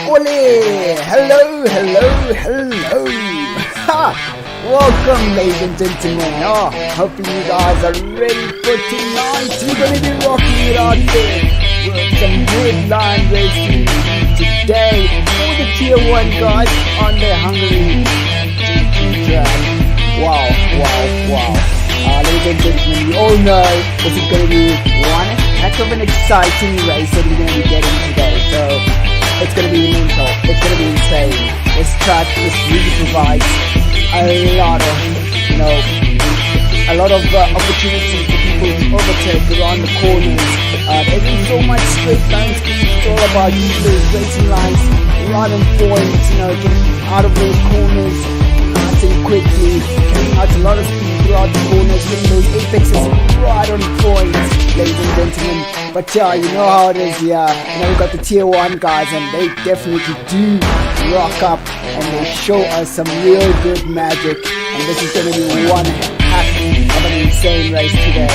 Ole! Hello, hello, hello! Ha! Welcome, ladies and gentlemen. Hoping you guys are ready for tonight. We're gonna be rocking it out there with some Redline racing today for the Tier 1 guys on the Hungarian GP track. Wow. Ladies and gentlemen, you all know this is gonna be one heck of an exciting race that we're gonna be getting today. So it's going to be mental, it's going to be insane. This track just really provides a lot of, opportunities for people to overtake around the corners. There isn't so much straight line speed, it's all about those racing lines, right on point, getting out of those corners, acting quickly, carrying out a lot of speed throughout the corners, getting those apexes right on point, ladies and gentlemen. But you know how it is here. We've got the Tier 1 guys, and they definitely do rock up and they show us some real good magic. And this is going to be one heck of an insane race today,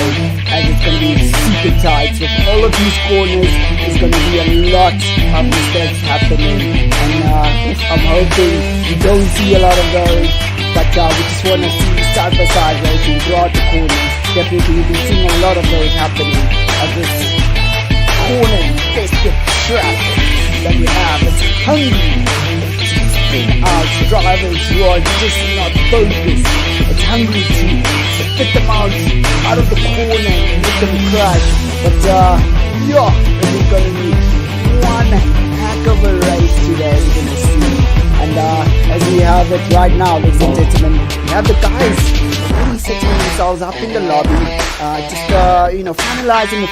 as it's going to be super tight. With all of these corners, there's going to be a lot of mistakes happening, and I'm hoping you don't see a lot of those. But we just want to see side-by-side racing throughout the corners. Definitely we'll be seeing a lot of those happening at this corner-infested track that we have. It's hungry to spin out drivers who are just not focused. It's hungry to spit them out of the corner and make them crash. But this is going to be one heck of a race today, we're going to see. And as we have it right now, ladies and gentlemen, we have the guys really setting themselves up in the lobby, finalizing a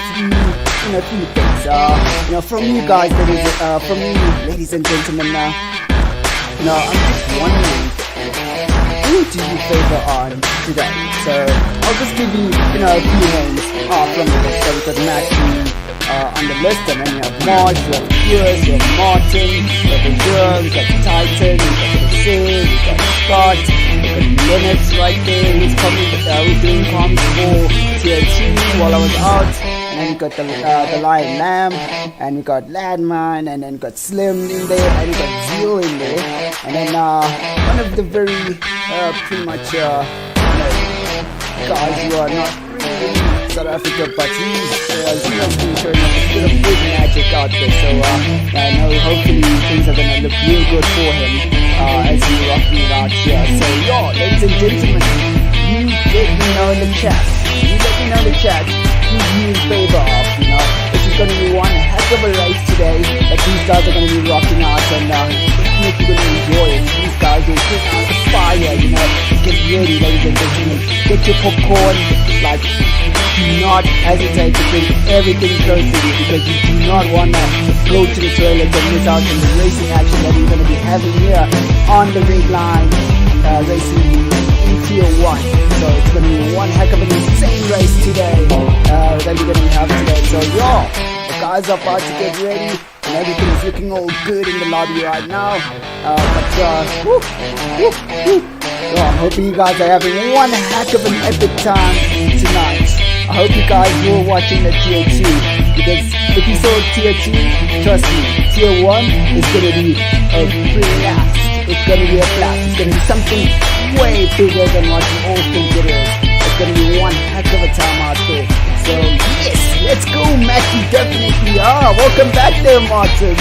few things. From you guys, from you, ladies and gentlemen, I'm just wondering, who do you favor on today? So I'll just give you, a few names from the list. So we've got Matthew on the list, and then you have Marge, we have Pierce, we have Martin, we have Azure, we got Titan, we got Brazil, we got Scott, we got Linux right there, who's doing comms for Tier 2 while I was out. And then you got the Lion Lamb, and you got Ladman, and then you got Slim in there, and you got Zio in there, and then one of the very pretty much guys who are not really South Africa, but Zio's been showing up a bit of good magic out there. So I know hopefully things are gonna look real good for him as he's rocking it out here. So ladies and gentlemen, you let me know in the chat. Who you in favor of, This is going to be one heck of a race today that these guys are going to be rocking out, and definitely going to enjoy it. These guys will put out the fire, Get ready, ladies and gentlemen. Get your popcorn, do not hesitate to bring everything close to you, because you do not want to go to the toilet and miss out on the racing action that we're going to be having here on the Redline racing in Tier 1. So it's going to be one heck of an insane race today that we're going to have today. So the guys are about to get ready, and everything is looking all good in the lobby right now. I'm hoping you guys are having one heck of an epic time tonight. I hope you guys were watching the Tier 2, because if you saw Tier 2, trust me, Tier 1 is going to be a blast. It's going to be a blast. It's going to be something way bigger than what you all think it is. It's going to be one heck of a time out there. So yes, let's go, Matthew, definitely. Welcome back there, Martin.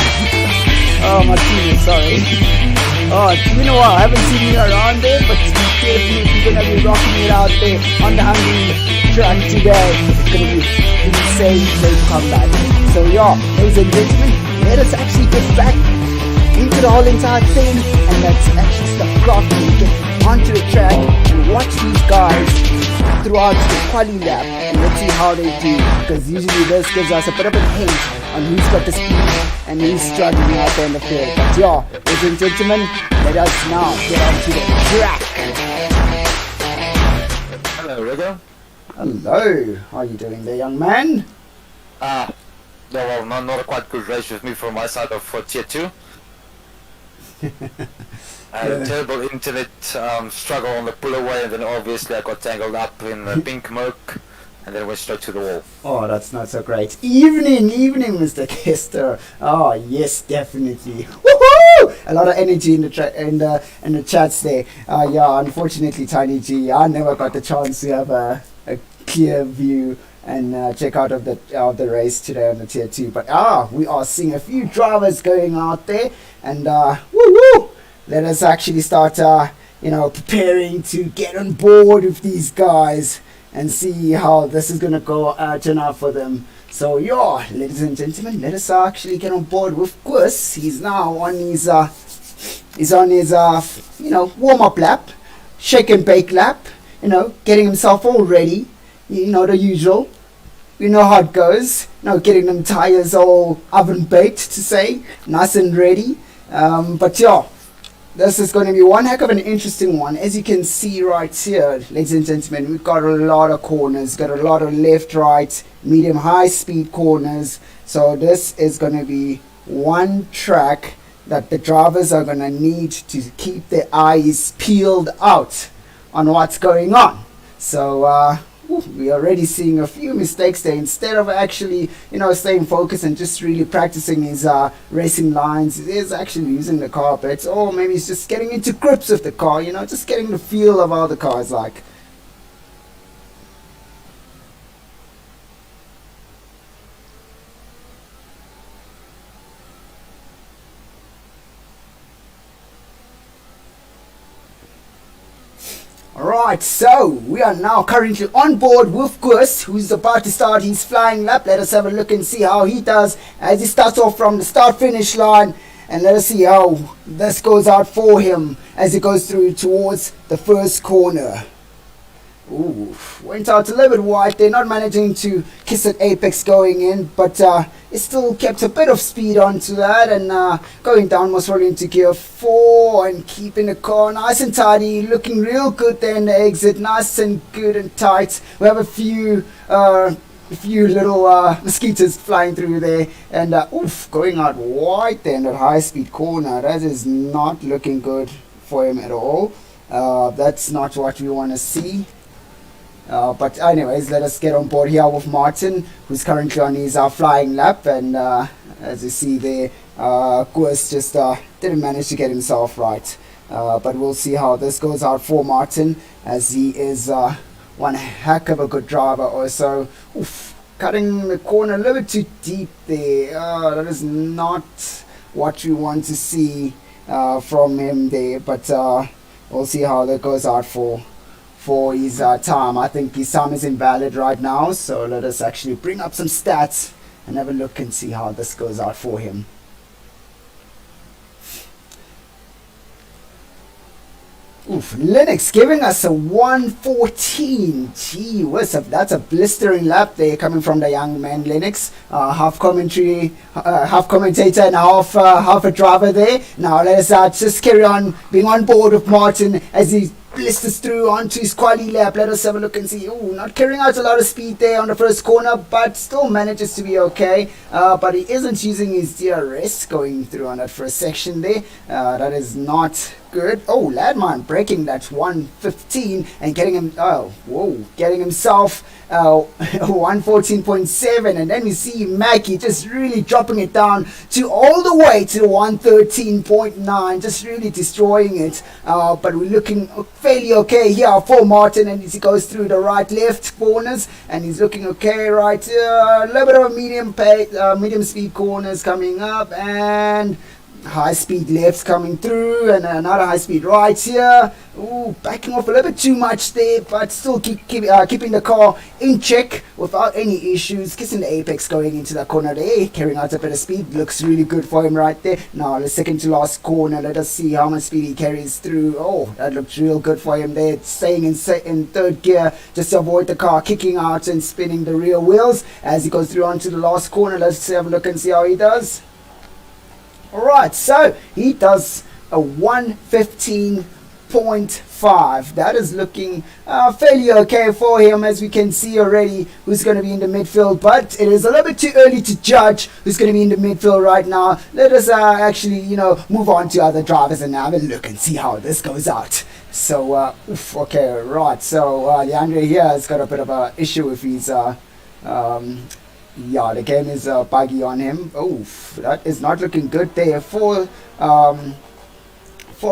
Martin, sorry. It's been a while, I haven't seen you around there, but definitely gonna be rocking it out there on the Hungary track today. It's gonna be insane great comeback. So ladies and gentlemen, let us actually get back into the whole entire thing, and let's actually start crafting and get onto the track and watch these guys throughout the quali lap, and let's see how they do, because usually this gives us a bit of a hint on who's got the speed and who's struggling out there in the field. But ladies and gentlemen, let us now get onto the track. Hello, Rigo. Hello, how are you doing there, young man? Not a quite good race with me from my side of Tier 2. I had a terrible internet struggle on the pull away, and then obviously I got tangled up in the pink smoke, and then went straight to the wall. Oh, that's not so great. Evening, Mr. Kester. Oh, yes, definitely. Woohoo! woo! A lot of energy in the chats there. Yeah, unfortunately, Tiny G, I never got the chance to have a clear view and check out of the race today on the tier 2. But we are seeing a few drivers going out there, and woo! Let us actually start preparing to get on board with these guys and see how this is gonna go turn out for them. So yeah, ladies and gentlemen, let us actually get on board with Gus. He's now on his warm-up lap, shake and bake lap, getting himself all ready, the usual. You know how it goes, getting them tires all oven baked, to say, nice and ready. But yeah, this is going to be one heck of an interesting one. As you can see right here, ladies and gentlemen, we've got a lot of corners, got a lot of left, right, medium, high speed corners. So this is going to be one track that the drivers are going to need to keep their eyes peeled out on what's going on. So we're already seeing a few mistakes there. Instead of actually staying focused and just really practicing his racing lines, he's actually using the car a bit, or maybe he's just getting into grips with the car, just getting the feel of how the car is like. Alright, so we are now currently on board with Gus, who's about to start his flying lap. Let us have a look and see how he does as he starts off from the start-finish line. And let us see how this goes out for him as he goes through towards the first corner. Ooh, went out a little bit wide. They're not managing to kiss at apex going in, but it still kept a bit of speed onto that, and going down most probably into gear 4 and keeping the car nice and tidy, looking real good there in the exit, nice and good and tight. We have a few little mosquitoes flying through there, and going out wide there in that high speed corner. That is not looking good for him at all. That's not what we want to see. But anyways, let us get on board here with Martin, who's currently on his flying lap, and as you see there, Gus just didn't manage to get himself right. But we'll see how this goes out for Martin, as he is one heck of a good driver also. Cutting the corner a little bit too deep there. That is not what we want to see from him there, but we'll see how that goes out for his time. I think his time is invalid right now, so let us actually bring up some stats and have a look and see how this goes out for him. Linux giving us a 114. Gee whiz, that's a blistering lap there coming from the young man Linux. Half commentary, half commentator, and half a driver there. Now let us just carry on being on board with Martin as he blisters through onto his quali lap. Let us have a look and see. Not carrying out a lot of speed there on the first corner, but still manages to be okay. But he isn't using his DRS going through on that first section there. That is not good. Landmine breaking that 115 and getting him getting himself 114.7, and then we see Mackie just really dropping it down to all the way to 113.9, just really destroying it. But we're looking fairly okay here for Martin, and as he goes through the right left corners, and he's looking okay right here. A little bit of a medium speed corners coming up, and high speed lefts coming through, and another high speed right here. Backing off a little bit too much there, but still keeping the car in check without any issues. Kissing the apex going into that corner there, carrying out a bit of speed. Looks really good for him right there. Now the second to last corner, let us see how much speed he carries through. That looks real good for him there, staying in third gear just to avoid the car kicking out and spinning the rear wheels as he goes through onto the last corner. Let's have a look and see how he does. Alright, so he does a 115.5. That is looking fairly okay for him, as we can see already who's going to be in the midfield. But it is a little bit too early to judge who's going to be in the midfield right now. Let us actually, move on to other drivers and have a look and see how this goes out. So, okay, right. So, Leandre here has got a bit of an issue with his Yeah, the game is buggy on him. Oof, that is not looking good there for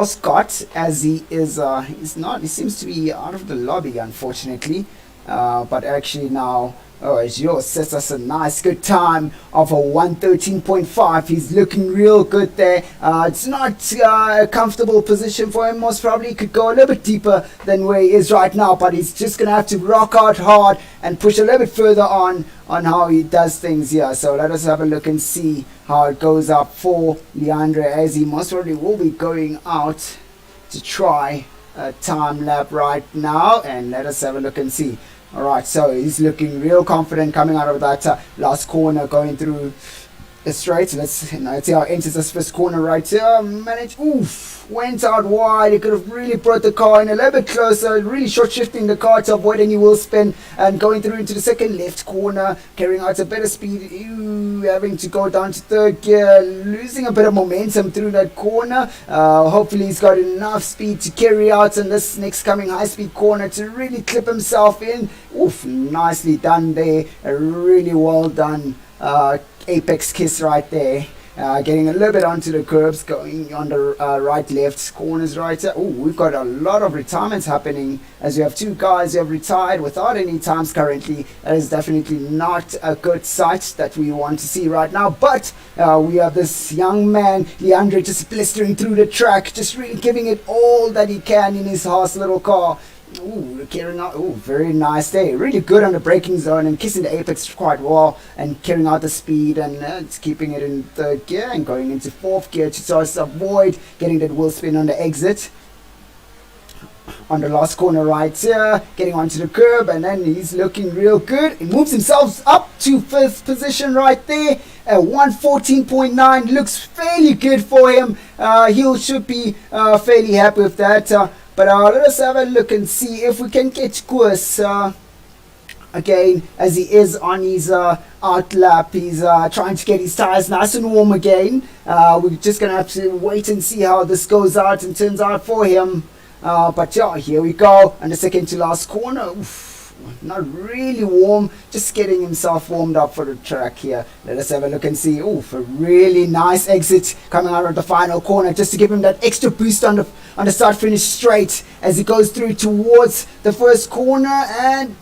Scott, as he is he seems to be out of the lobby, unfortunately. But actually now, Joe sets us a nice good time of a 113.5. He's looking real good there. It's not a comfortable position for him. Most probably could go a little bit deeper than where he is right now, but he's just gonna have to rock out hard and push a little bit further on how he does things here. So let us have a look and see how it goes up for Leandre, as he most probably will be going out to try a time lap right now, and let us have a look and see. Alright, so he's looking real confident coming out of that last corner, going through the straight. Let's see how he enters this first corner right here. Went out wide. He could have really brought the car in a little bit closer, really short shifting the car to avoid any wheel spin, and going through into the second left corner, carrying out a better speed. Having to go down to third gear, losing a bit of momentum through that corner. Hopefully he's got enough speed to carry out in this next coming high speed corner to really clip himself in. Nicely done there. A really well done apex kiss right there. Getting a little bit onto the curbs, going on the right left corners right here. We've got a lot of retirements happening, as we have two guys who have retired without any times currently. That is definitely not a good sight that we want to see right now, but we have this young man Leandre just blistering through the track, just really giving it all that he can in his horse little car. Carrying out, very nice day. Really good on the braking zone and kissing the apex quite well, and carrying out the speed, and it's keeping it in third gear and going into fourth gear to just avoid getting that wheel spin on the exit. On the last corner right here, getting onto the curb, and then he's looking real good. He moves himself up to first position right there. 114.9 looks fairly good for him. He should be fairly happy with that. But let us have a look and see if we can get Koos again, as he is on his out lap. He's trying to get his tires nice and warm again. We're just going to have to wait and see how this goes out and turns out for him. But yeah, here we go. And the second to last corner. Not really warm, just getting himself warmed up for the track here. Let us have a look and see. A really nice exit coming out of the final corner, just to give him that extra boost on the start finish straight as he goes through towards the first corner, and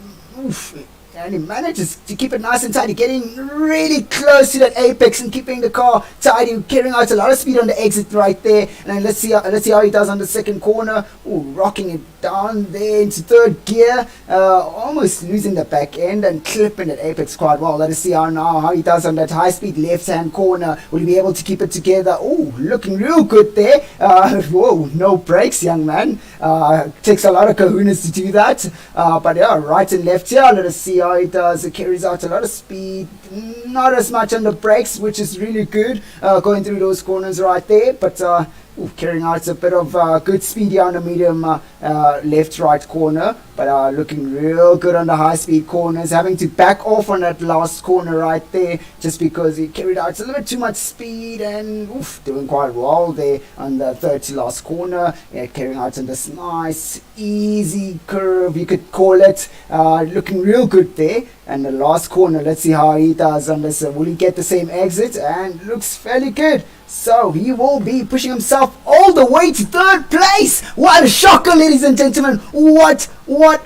he manages to keep it nice and tidy, getting really close to that apex and keeping the car tidy, carrying out a lot of speed on the exit right there. And then let's see how he does on the second corner. Rocking it down there into third gear, almost losing the back end and clipping that apex quite well. Let us see how he does on that high speed left hand corner. Will he be able to keep it together? Looking real good there. No brakes, young man. Takes a lot of kahunas to do that. But yeah, right and left here. Let us see how he does. It carries out a lot of speed, not as much on the brakes, which is really good, going through those corners right there, but carrying out a bit of good speed here on the medium left right corner, but looking real good on the high speed corners, having to back off on that last corner right there just because he carried out a little bit too much speed, and doing quite well there on the third to last corner. Carrying out on this nice easy curve, you could call it, looking real good there. And the last corner, let's see how he does on this. Will he get the same exit? And looks fairly good. So he will be pushing himself all the way to third place. What a shocker, ladies and gentlemen. What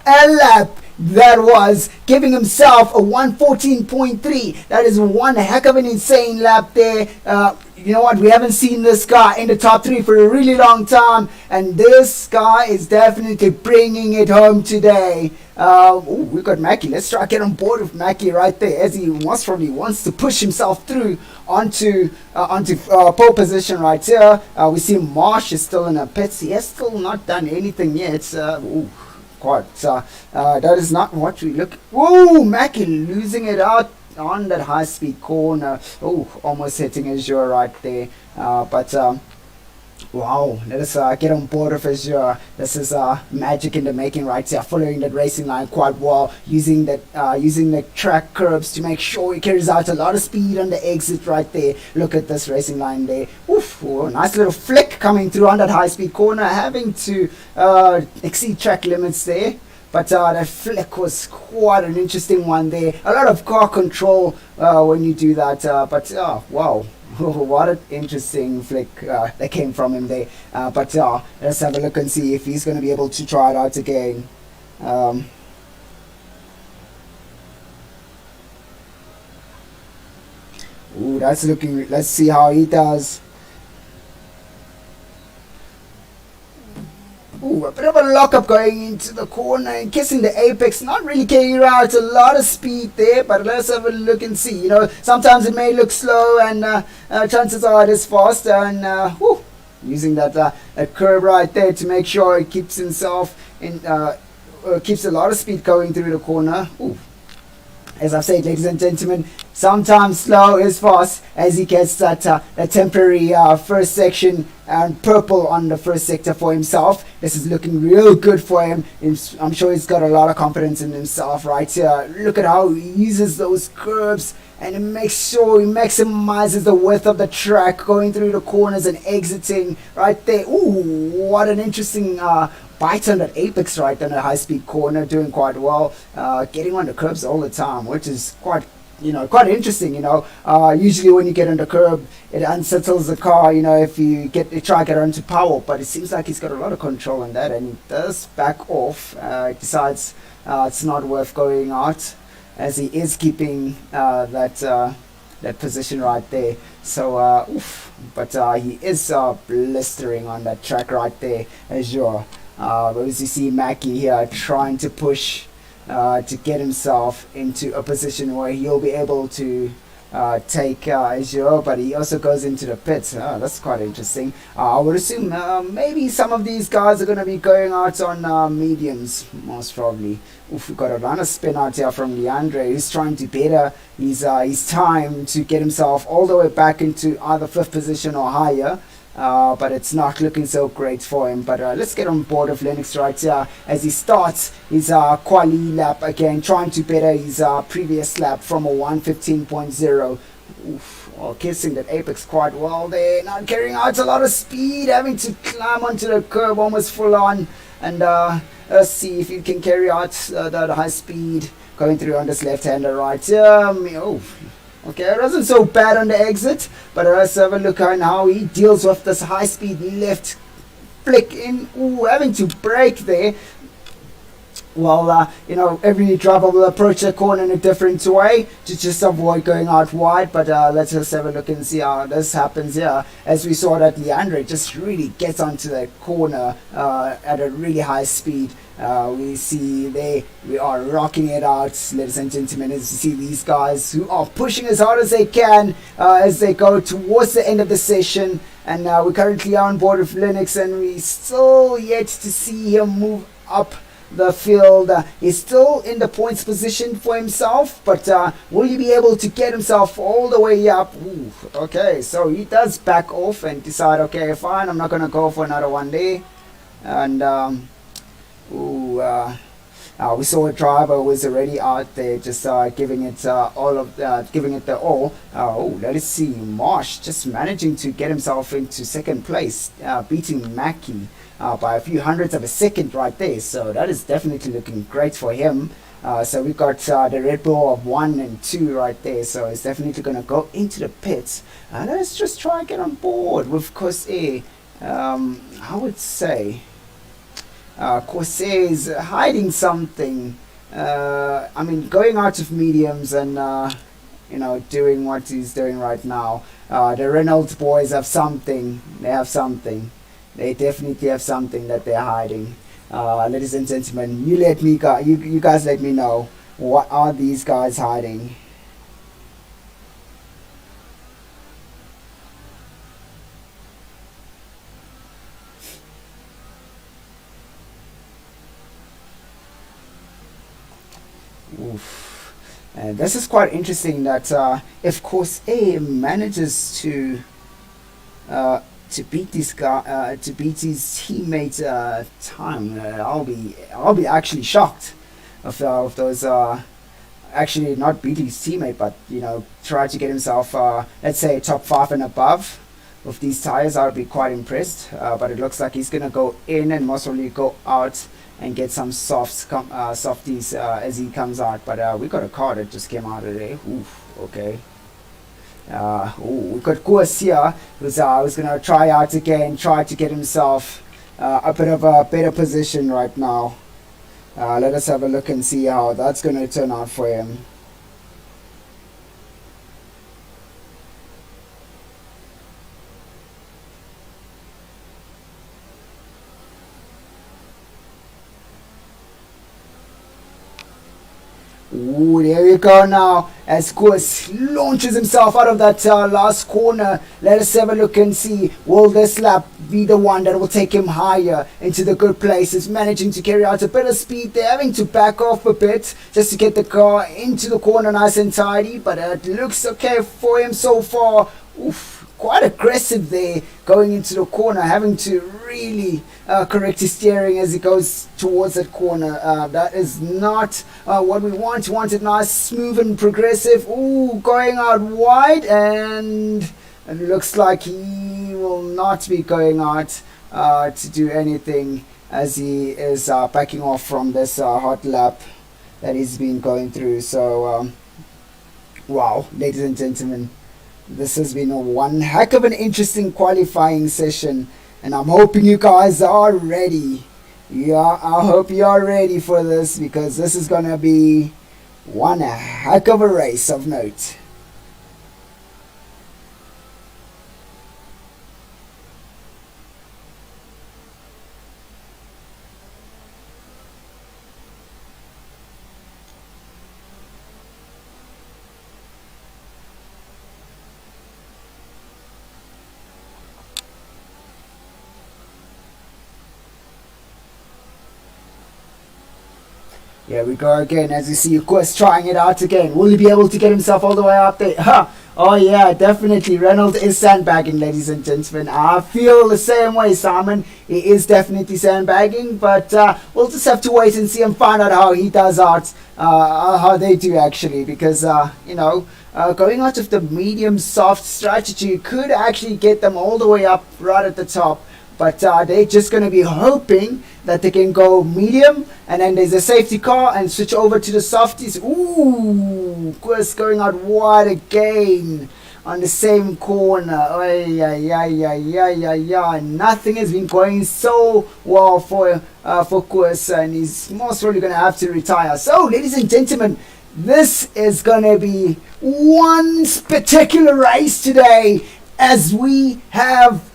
a lap that was, giving himself a 114.3. That is one heck of an insane lap there. You know what, we haven't seen this guy in the top 3 for a really long time, and this guy is definitely bringing it home today. We've got Mackie. Let's try to get on board with Mackie right there, as he most probably wants to push himself through onto pole position right here. We see Marsh is still in a pits. He has still not done anything yet. That is not what we look. Mackie losing it out on that high speed corner. Almost hitting Azure right there. Wow, let us get on board with Azure. This is magic in the making right here, following that racing line quite well, using the track curbs to make sure he carries out a lot of speed on the exit right there. Look at this racing line there. Nice little flick coming through on that high speed corner, having to exceed track limits there. but that flick was quite an interesting one there. A lot of car control when you do that, but wow. What an interesting flick that came from him there. But let's have a look and see if he's going to be able to try it out again. Ooh, that's looking. Let's see how he does. Ooh, a bit of a lockup going into the corner and kissing the apex. Not really getting out a lot of speed there, but let's have a look and see. You know, sometimes it may look slow, and chances are it is fast. And using that curve right there to make sure it keeps himself in, keeps a lot of speed going through the corner. Ooh. As I've said, ladies and gentlemen, sometimes slow is fast as he gets that temporary first section and purple on the first sector for himself. This is looking real good for him. I'm sure he's got a lot of confidence in himself right here. Look at how he uses those curves and makes sure he maximizes the width of the track going through the corners and exiting right there. Ooh, what an interesting bite on that apex right on a high-speed corner, doing quite well, getting on the curbs all the time, which is quite interesting. Usually when you get on the curb, it unsettles the car. If you try to get onto power, but it seems like he's got a lot of control on that, and he does back off. Decides it's not worth going out, as he is keeping that position right there. So, but he is blistering on that track right there, as you're. As you see Mackie here trying to push to get himself into a position where he'll be able to take Azure, but he also goes into the pits. That's quite interesting. I would assume maybe some of these guys are going to be going out on mediums, most probably. We've got a runner spin out here from Leandre, who's trying to better his time to get himself all the way back into either 5th position or higher. But it's not looking so great for him. But let's get on board with Linux right here as he starts his quali lap again, trying to better his previous lap from a 1:15.0. Kissing that apex quite well there, not carrying out a lot of speed, having to climb onto the curb almost full on. And let's see if you can carry out that high speed going through on this left-hander right here. Okay, it wasn't so bad on the exit, but let's have a look on how he deals with this high-speed left flick in. Ooh, having to brake there. Well, every driver will approach the corner in a different way to just avoid going out wide. But let's just have a look and see how this happens here. As we saw that Leandre just really gets onto the corner at a really high speed. We see we are rocking it out, ladies and gentlemen, as you see these guys who are pushing as hard as they can as they go towards the end of the session. And we currently are on board with Linux, and we still yet to see him move up the field. He's still in the points position for himself, but will he be able to get himself all the way up? Ooh, okay, so he does back off and decide, okay, fine, I'm not going to go for another one there. And we saw a driver was already out there, just giving it the all. Let us see, Marsh just managing to get himself into 2nd place, beating Mackie by a few hundredths of a second right there. So that is definitely looking great for him. So we got the Red Bull of 1 and 2 right there. So it's definitely going to go into the pits. Let's just try and get on board with Corsair. I would say Corsair is hiding something. Going out of mediums and doing what he's doing right now. The Reynolds boys have something. They have something. They definitely have something that they're hiding. Ladies and gentlemen, you guys let me know, what are these guys hiding? Oof. And this is quite interesting that if Course A manages to beat this guy, to beat his teammate time, I'll be actually shocked of those actually not beat his teammate, but try to get himself let's say top 5 and above. with these tires, I would be quite impressed. But it looks like he's going to go in and most probably go out and get some softies as he comes out. But we got a car that just came out of there. Oof, okay. We got Koos here, who's going to try out again, try to get himself a bit of a better position right now. Let us have a look and see how that's going to turn out for him. Ooh, there we go now, as Koos launches himself out of that last corner. Let us have a look and see, will this lap be the one that will take him higher into the good places? Managing to carry out a bit of speed there, having to back off a bit just to get the car into the corner nice and tidy, but it looks okay for him so far. Oof. Quite aggressive there, going into the corner, having to really correct his steering as he goes towards that corner. That is not what we want. We want it nice, smooth and progressive. Ooh, going out wide, and it looks like he will not be going out to do anything, as he is backing off from this hot lap that he's been going through. So, wow, ladies and gentlemen, this has been one heck of an interesting qualifying session, and I'm hoping you guys are ready. Yeah, I hope you are ready for this, because this is gonna be one heck of a race of note. Here we go again, as you see, of course, trying it out again. Will he be able to get himself all the way up there? Ha! Oh yeah, definitely. Reynolds is sandbagging, ladies and gentlemen. I feel the same way, Simon. He is definitely sandbagging, but we'll just have to wait and see and find out how he does out, how they do actually, because, you know, going out of the medium soft strategy could actually get them all the way up right at the top. But they're just going to be hoping that they can go medium, and then there's a safety car and switch over to the softies. Ooh, of course, going out wide again on the same corner. Oh, yeah. Nothing has been going so well for Koos, and he's most probably going to have to retire. So, ladies and gentlemen, this is going to be one spectacular race today, as we have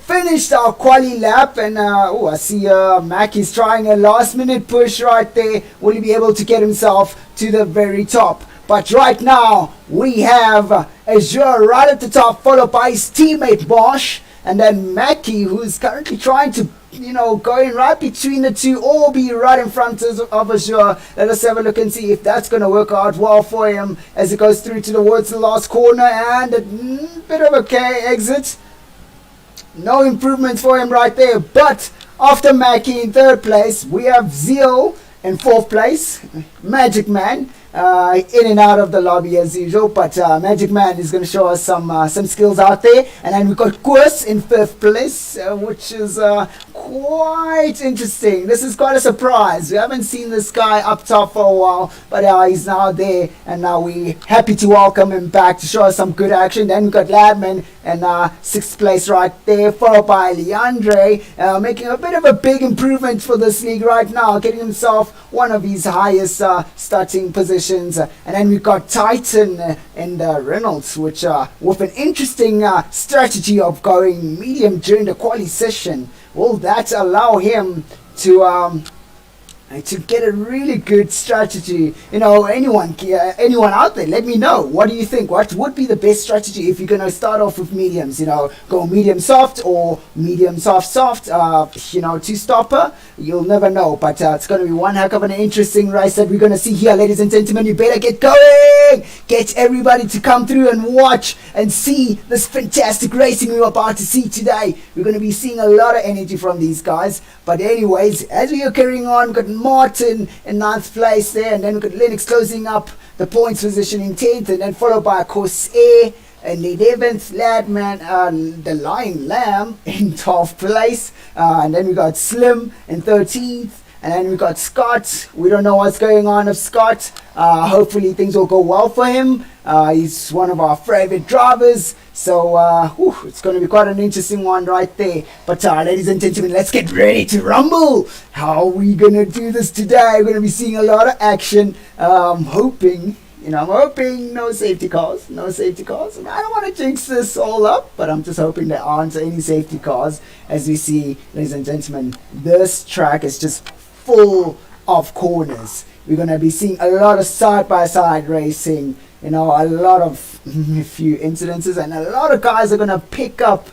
finished our quali lap, and I see Mac is trying a last minute push right there. Will he be able to get himself to the very top? But right now we have Azure right at the top, followed by his teammate Bosch, and then Mackie, who's currently trying to, you know, going right between the two, all be right in front of Azure. Let us have a look and see if that's going to work out well for him as he goes through towards the last corner, and a bit of a exit. No improvement for him right there. But after Mackie in third place, we have Zeal in fourth place. Magic Man in and out of the lobby as usual, but Magic Man is going to show us some skills out there. And then we've got Koos in fifth place, which is quite interesting. This is quite a surprise. We haven't seen this guy up top for a while, but he's now there, and now we're happy to welcome him back to show us some good action. Then we've got Ladman in sixth place right there, followed by Leandre, making a bit of a big improvement for this league right now, getting himself one of his highest starting positions. And then we've got Titan and Reynolds, which with an interesting strategy of going medium during the quali session. Will that allow him to get a really good strategy? You know, anyone out there, let me know. What do you think? What would be the best strategy if you're going to start off with mediums? You know, go medium soft or medium soft, you know, two-stopper? You'll never know. But it's going to be one heck of an interesting race that we're going to see here, ladies and gentlemen. You better get going! Get everybody to come through and watch and see this fantastic racing we're about to see today. We're going to be seeing a lot of energy from these guys. But anyways, as we are carrying on, we've got Martin in 9th place there, and then we've got Lennox closing up the points position in 10th, and then followed by, of course, Air in the 11th, Ladman, the Lion Lamb in 12th place, and then we got Slim in 13th. And then we got Scott. We don't know what's going on with Scott. Hopefully things will go well for him. He's one of our favorite drivers. So it's going to be quite an interesting one right there. But ladies and gentlemen, let's get ready to rumble. How are we going to do this today? We're going to be seeing a lot of action. I'm hoping no safety cars. No safety cars. And I don't want to jinx this all up, but I'm just hoping there aren't any safety cars. As we see, ladies and gentlemen, this track is just full of corners. We're going to be seeing a lot of side-by-side racing, a lot of few incidences, and a lot of guys are going to pick up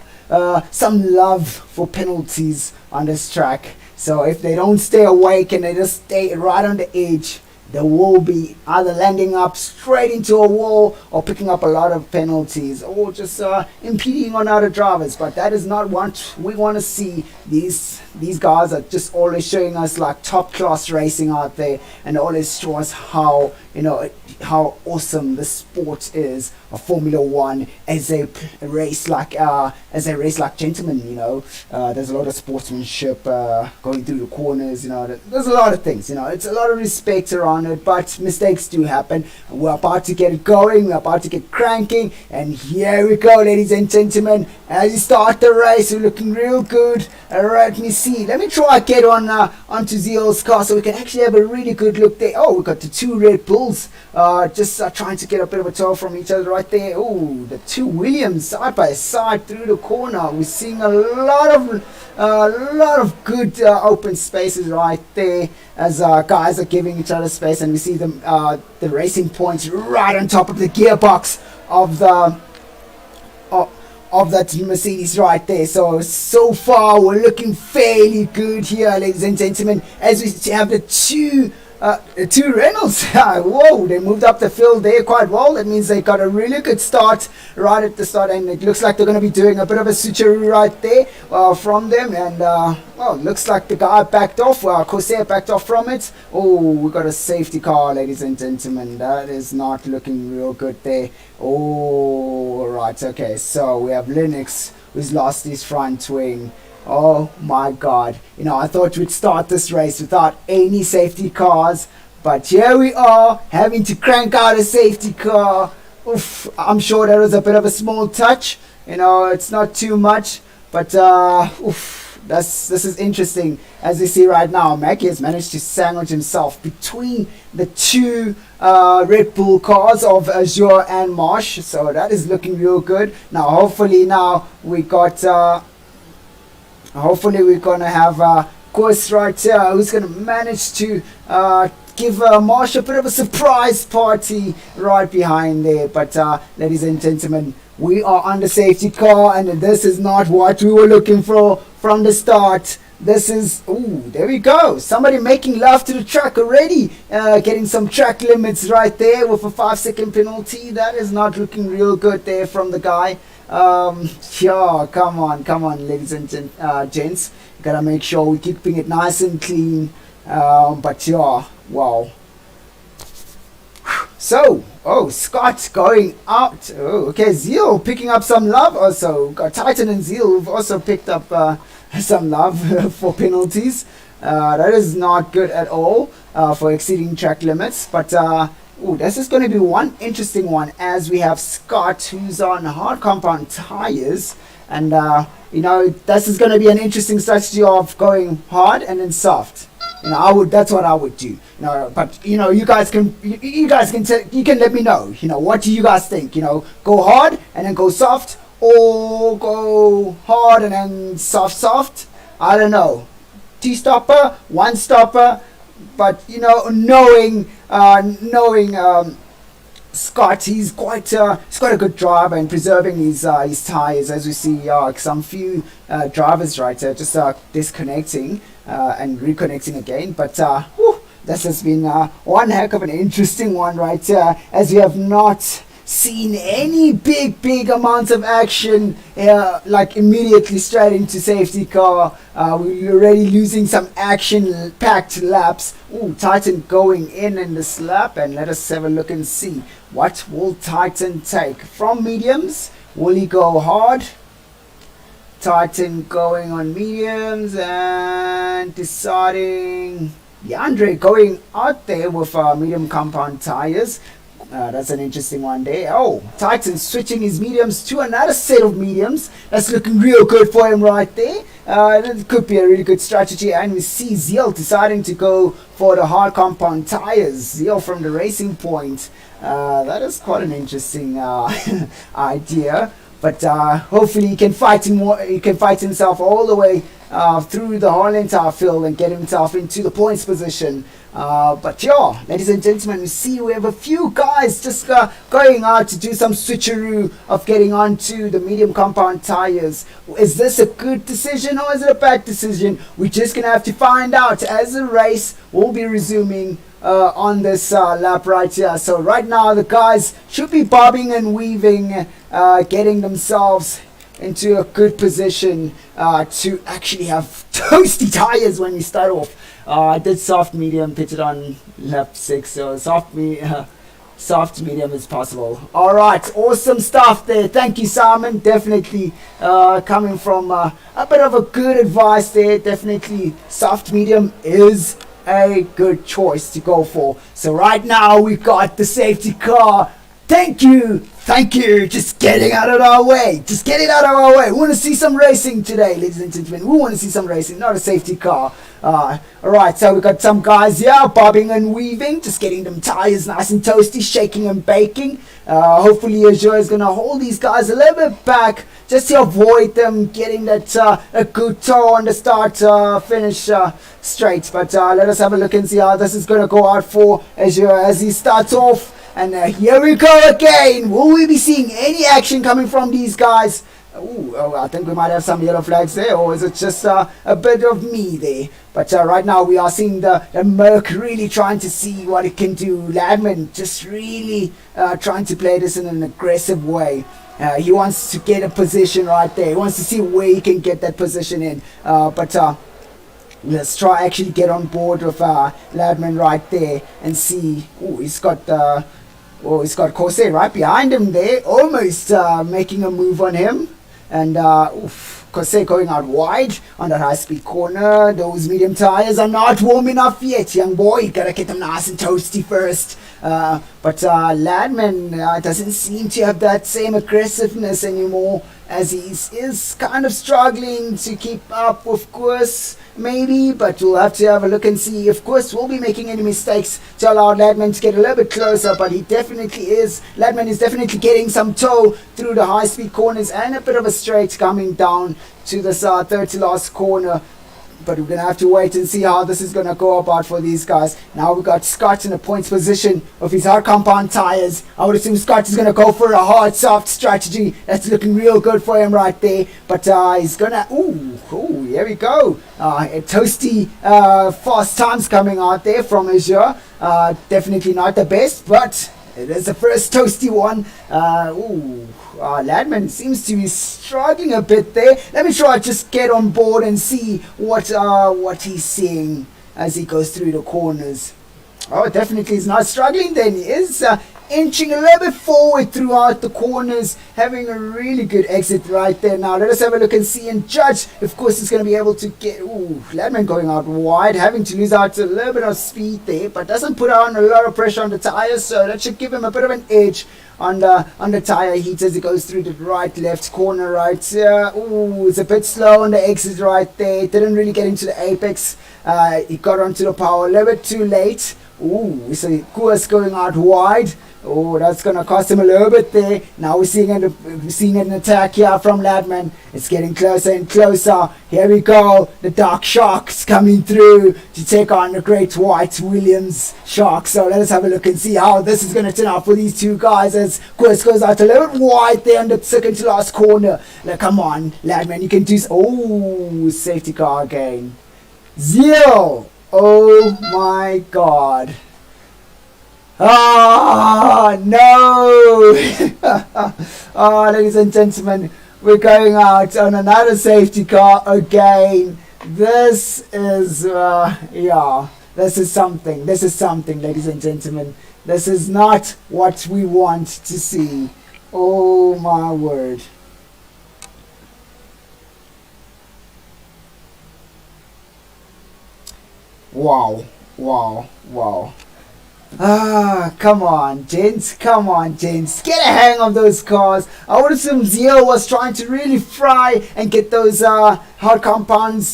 some love for penalties on this track. So if they don't stay awake and they just stay right on the edge, they will be either landing up straight into a wall or picking up a lot of penalties or just impeding on other drivers. But that is not what we want to see. These guys are just always showing us like top class racing out there, and always show us how how awesome the sport is of Formula One as a race like gentlemen. There's a lot of sportsmanship going through the corners. There's a lot of things. It's a lot of respect around it, but mistakes do happen. We're about to get it going. We're about to get cranking, and here we go, ladies and gentlemen. As you start the race, we're looking real good. Alright, let me see. Let me try to get onto Zeal's car so we can actually have a really good look there. Oh, we got the two Red Bulls just trying to get a bit of a tow from each other right there. Oh, the two Williams side by side through the corner. We're seeing a lot of good open spaces right there as guys are giving each other space, and we see them the racing points right on top of the gearbox of that Mercedes right there. So far we're looking fairly good here, ladies and gentlemen, as we have the two Reynolds. Whoa, they moved up the field there quite well. That means they got a really good start right at the start, and it looks like they're going to be doing a bit of a switcheroo right there from them. And looks like the guy backed off. Corsair backed off from it. Oh, we got a safety car, ladies and gentlemen. That is not looking real good there. Oh, right, okay. So we have Linux, who's lost his front wing. Oh my god, I thought we'd start this race without any safety cars, but here we are having to crank out a safety car. Oof, I'm sure that was a bit of a small touch, it's not too much, but this is interesting. As you see right now, Mackie has managed to sandwich himself between the two Red Bull cars of Azure and Marsh, so that is looking real good. Now hopefully we're going to have Course right here, who's going to manage to give Marsh a bit of a surprise party right behind there. But ladies and gentlemen, we are on the safety car, and this is not what we were looking for from the start. This is, there we go. Somebody making love to the track already. Getting some track limits right there with a 5-second penalty. That is not looking real good there from the guy. Come on, ladies and gents. Gotta make sure we're keeping it nice and clean. Wow. So, Scott going out. Oh, okay, Zeal picking up some love also. Got Titan and Zeal who've also picked up some love for penalties. That is not good at all for exceeding track limits. But this is going to be one interesting one, as we have Scott, who's on hard compound tires, and this is going to be an interesting strategy of going hard and then soft. That's what I would do. But you guys can let me know. What do you guys think? Go hard and then go soft, or go hard and then soft. I don't know. T-stopper, one stopper. But knowing Scott, he's got a good driver and preserving his tires, as we see some few drivers right just disconnecting and reconnecting again. But this has been one heck of an interesting one right here, as we have not seen any big amounts of action, like immediately straight into safety car. We're already losing some action-packed laps. Ooh, Titan going in this lap, and let us have a look and see what will Titan take from mediums. Will he go hard? Titan going on mediums and deciding. Andre going out there with medium compound tires. That's an interesting one there. Oh, Titan switching his mediums to another set of mediums. That's looking real good for him right there. That could be a really good strategy. And we see Zeal deciding to go for the hard compound tires. Zeal from the Racing Point. That is quite an interesting idea. But hopefully he can fight himself all the way through the whole entire field and get himself into the points position. But yeah, ladies and gentlemen, we see we have a few guys just going out to do some switcheroo of getting onto the medium compound tires. Is this a good decision or is it a bad decision? We're just going to have to find out as the race will be resuming on this lap right here. So right now the guys should be bobbing and weaving, getting themselves into a good position to actually have toasty tires when we start off. I did soft medium, pitted on lap 6, so soft medium is possible. Alright, awesome stuff there. Thank you, Simon. Definitely coming from a bit of a good advice there. Definitely soft medium is a good choice to go for. So right now we've got the safety car. Thank you. Just getting out of our way. We want to see some racing today, ladies and gentlemen. We want to see some racing, not a safety car. Alright, so we've got some guys here bobbing and weaving, just getting them tires nice and toasty, shaking and baking. Hopefully Azure is going to hold these guys a little bit back just to avoid them getting that a good toe on the start finish straight. But let us have a look and see how this is going to go out for Azure as he starts off. And here we go again. Will we be seeing any action coming from these guys? Oh, I think we might have some yellow flags there, or is it just a bit of me there? But right now we are seeing the Merc really trying to see what it can do. Ladman just really trying to play this in an aggressive way. He wants to get a position right there. He wants to see where he can get that position in. But let's try actually get on board with Ladman right there and see. Oh, he's got Corsair right behind him there, almost making a move on him. And Corsair going out wide on that high-speed corner. Those medium tires are not warm enough yet, young boy. You gotta get them nice and toasty first. But Ladman doesn't seem to have that same aggressiveness anymore, as he is kind of struggling to keep up with Kurs, maybe, but we'll have to have a look and see if Kurs will be making any mistakes to allow Ladman to get a little bit closer. But he definitely is. Ladman is definitely getting some toe through the high-speed corners and a bit of a straight coming down to this third to last corner. But we're going to have to wait and see how this is going to go about for these guys. Now we've got Scott in a points position with his hard compound tires. I would assume Scott is going to go for a hard soft strategy. That's looking real good for him right there. But he's going to... Ooh, here we go. A toasty fast times coming out there from Azure. Definitely not the best, but it is the first toasty one. Ladman seems to be struggling a bit there. Let me try to just get on board and see what he's seeing as he goes through the corners. Oh, definitely he's not struggling then. He is inching a little bit forward throughout the corners, having a really good exit right there. Now let us have a look and see and judge. Of course, he's going to be able to get... Ladman going out wide, having to lose out a little bit of speed there, but doesn't put on a lot of pressure on the tires, so that should give him a bit of an edge on the tire heat as he goes through the right left corner right here. It's a bit slow on the exit right there. Didn't really get into the apex. He got onto the power a little bit too late. So Kurs going out wide. That's going to cost him a little bit there. Now we're seeing an attack here from Ladman. It's getting closer and closer. Here we go. The Dark Sharks coming through to take on the Great White Williams Sharks. So let us have a look and see how this is going to turn out for these two guys as Kurs goes out a little bit wide there on the second to last corner. Now, come on, Ladman, you can do... safety car again. Zeal! Oh my god. Ah, no! Oh, ladies and gentlemen, we're going out on another safety car again. This is, yeah, this is something. This is something, ladies and gentlemen. This is not what we want to see. Oh, my word. Wow, wow, wow. Ah, come on, gents. Come on, gents. Get a hang of those cars. I would assume Zio was trying to really fry and get those hard compound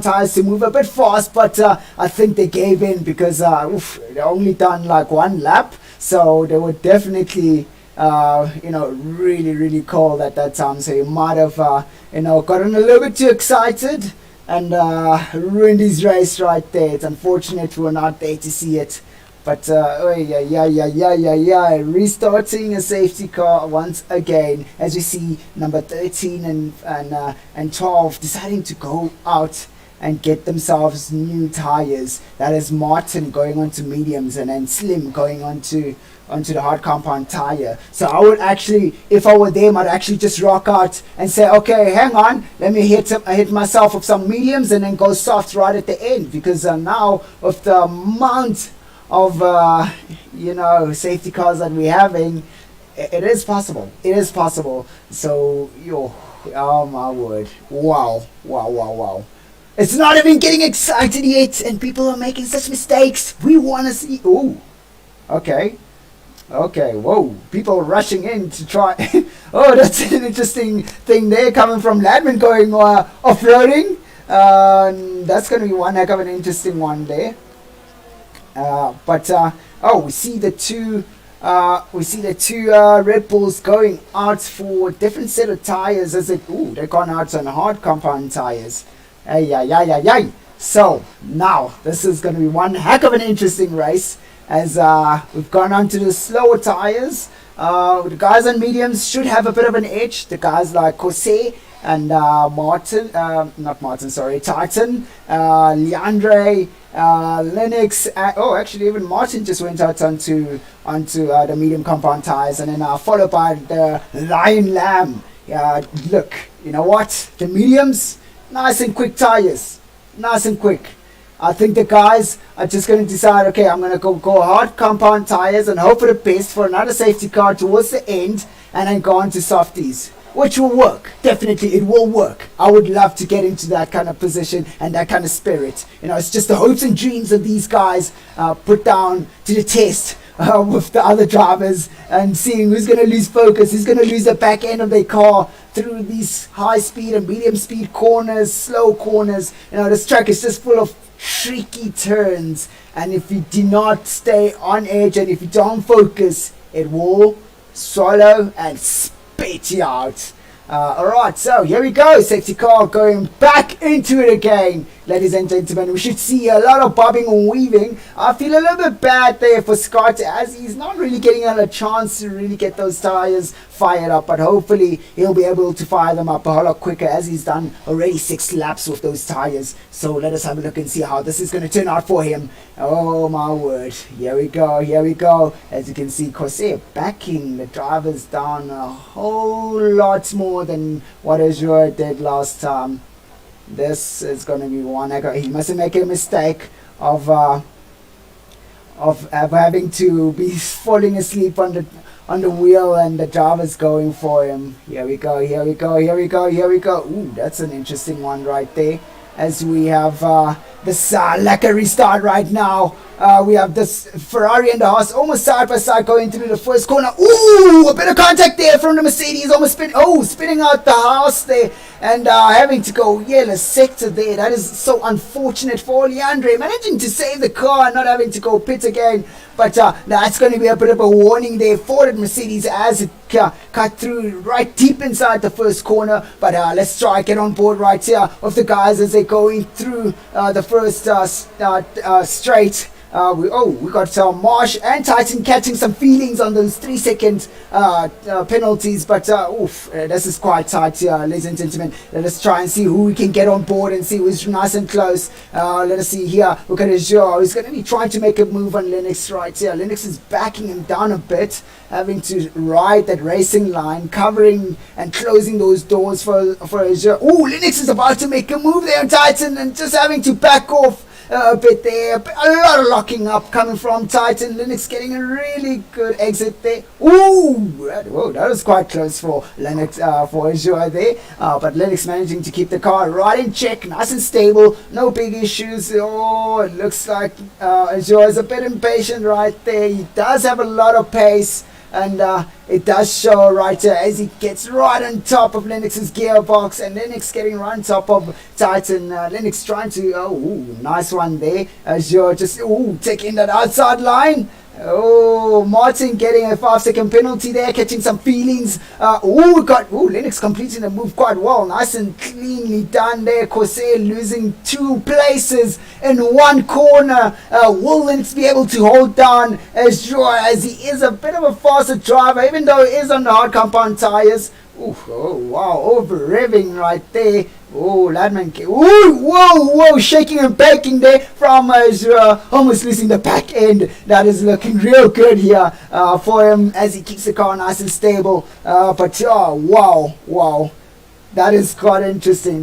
tires to move a bit fast, but I think they gave in because they only done like one lap, so they were definitely really, really cold at that time. So you might have gotten a little bit too excited and ruined his race right there. It's unfortunate we were not there to see it. But restarting a safety car once again, as we see number 13 and 12 deciding to go out and get themselves new tires. That is Martin going on to mediums and then Slim going onto the hard compound tire. So I would actually, if I were them, I'd actually just rock out and say, okay, hang on, let me hit myself with some mediums and then go soft right at the end, because now with the amount of safety cars that we're having, it is possible. It is possible. So oh my word, wow. It's not even getting excited yet, and people are making such mistakes. We want to see. Oh, okay, whoa, people rushing in to try. Oh, that's an interesting thing there coming from Ladman going off-roading. That's going to be one heck of an interesting one there. We see the two Red Bulls going out for a different set of tires. They've gone out on hard compound tires. So now this is going to be one heck of an interesting race, as we've gone on to the slower tires. The guys on mediums should have a bit of an edge. The guys like Jose and Titan, Leandre, Linux, actually even Martin just went out onto the medium compound tires, and then followed by the Lion Lamb. Look, you know what? The mediums, nice and quick tires, nice and quick. I think the guys are just going to decide, okay, I'm going to go hard compound tires and hope for the best for another safety car towards the end, and then go on to softies, which will work. Definitely, it will work. I would love to get into that kind of position and that kind of spirit. It's just the hopes and dreams of these guys put down to the test with the other drivers, and seeing who's going to lose focus, who's going to lose the back end of their car through these high speed and medium speed corners, slow corners. This track is just full of tricky turns, and if you do not stay on edge and if you don't focus, it will swallow and spit you out. Alright, so here we go. Safety car going back into it again. Ladies and gentlemen, we should see a lot of bobbing and weaving. I feel a little bit bad there for Scott, as he's not really getting a chance to really get those tires fired up, but hopefully he'll be able to fire them up a whole lot quicker, as he's done already 6 laps with those tires. So let us have a look and see how this is going to turn out for him. Oh my word, here we go. As you can see, Corsair backing the drivers down a whole lot more than what Azure did last time. This is going to be one. He mustn't make a mistake of having to be falling asleep on the wheel and the driver's going for him. Here we go. Ooh, that's an interesting one right there. As we have this Lecker restart right now. We have this Ferrari and the Haas almost side by side going through the first corner. Ooh, a bit of contact there from the Mercedes, almost spinning out the Haas there, and having to go yellow sector there. That is so unfortunate for Leandre, managing to save the car and not having to go pit again. But that's going to be a bit of a warning there for the Mercedes as it cut through right deep inside the first corner. But let's try get on board right here with the guys as they're going through the first straight. We got Marsh and Titan catching some feelings on those 3-second penalties, but this is quite tight here, ladies and gentlemen. Let us try and see who we can get on board and see who's nice and close. Let us see here. Look at Azure. He's going to be trying to make a move on Linux right here. Linux is backing him down a bit, having to ride that racing line, covering and closing those doors for Azure. Oh, Linux is about to make a move there on Titan and just having to back off a bit there. A lot of locking up coming from Titan. Linux getting a really good exit there. Ooh, that was quite close for Linux, for Azure there. But Linux managing to keep the car right in check, nice and stable, no big issues. Oh, it looks like Azure is a bit impatient right there. He does have a lot of pace, and it does show right here as he gets right on top of Linux's gearbox, and Linux getting right on top of Titan. Linux trying to, nice one there. Azure just, taking that outside line. Oh, Martin getting a 5-second penalty there, catching some feelings. Linux completing the move quite well. Nice and cleanly done there. Corsair losing 2 places in 1 corner. Will Linux be able to hold down Azure, as he is a bit of a faster driver, even though he is on the hard compound tires? Over revving right there. Ladman. Shaking and baking there from Azure, almost losing the back end. That is looking real good here for him as he keeps the car nice and stable. That is quite interesting.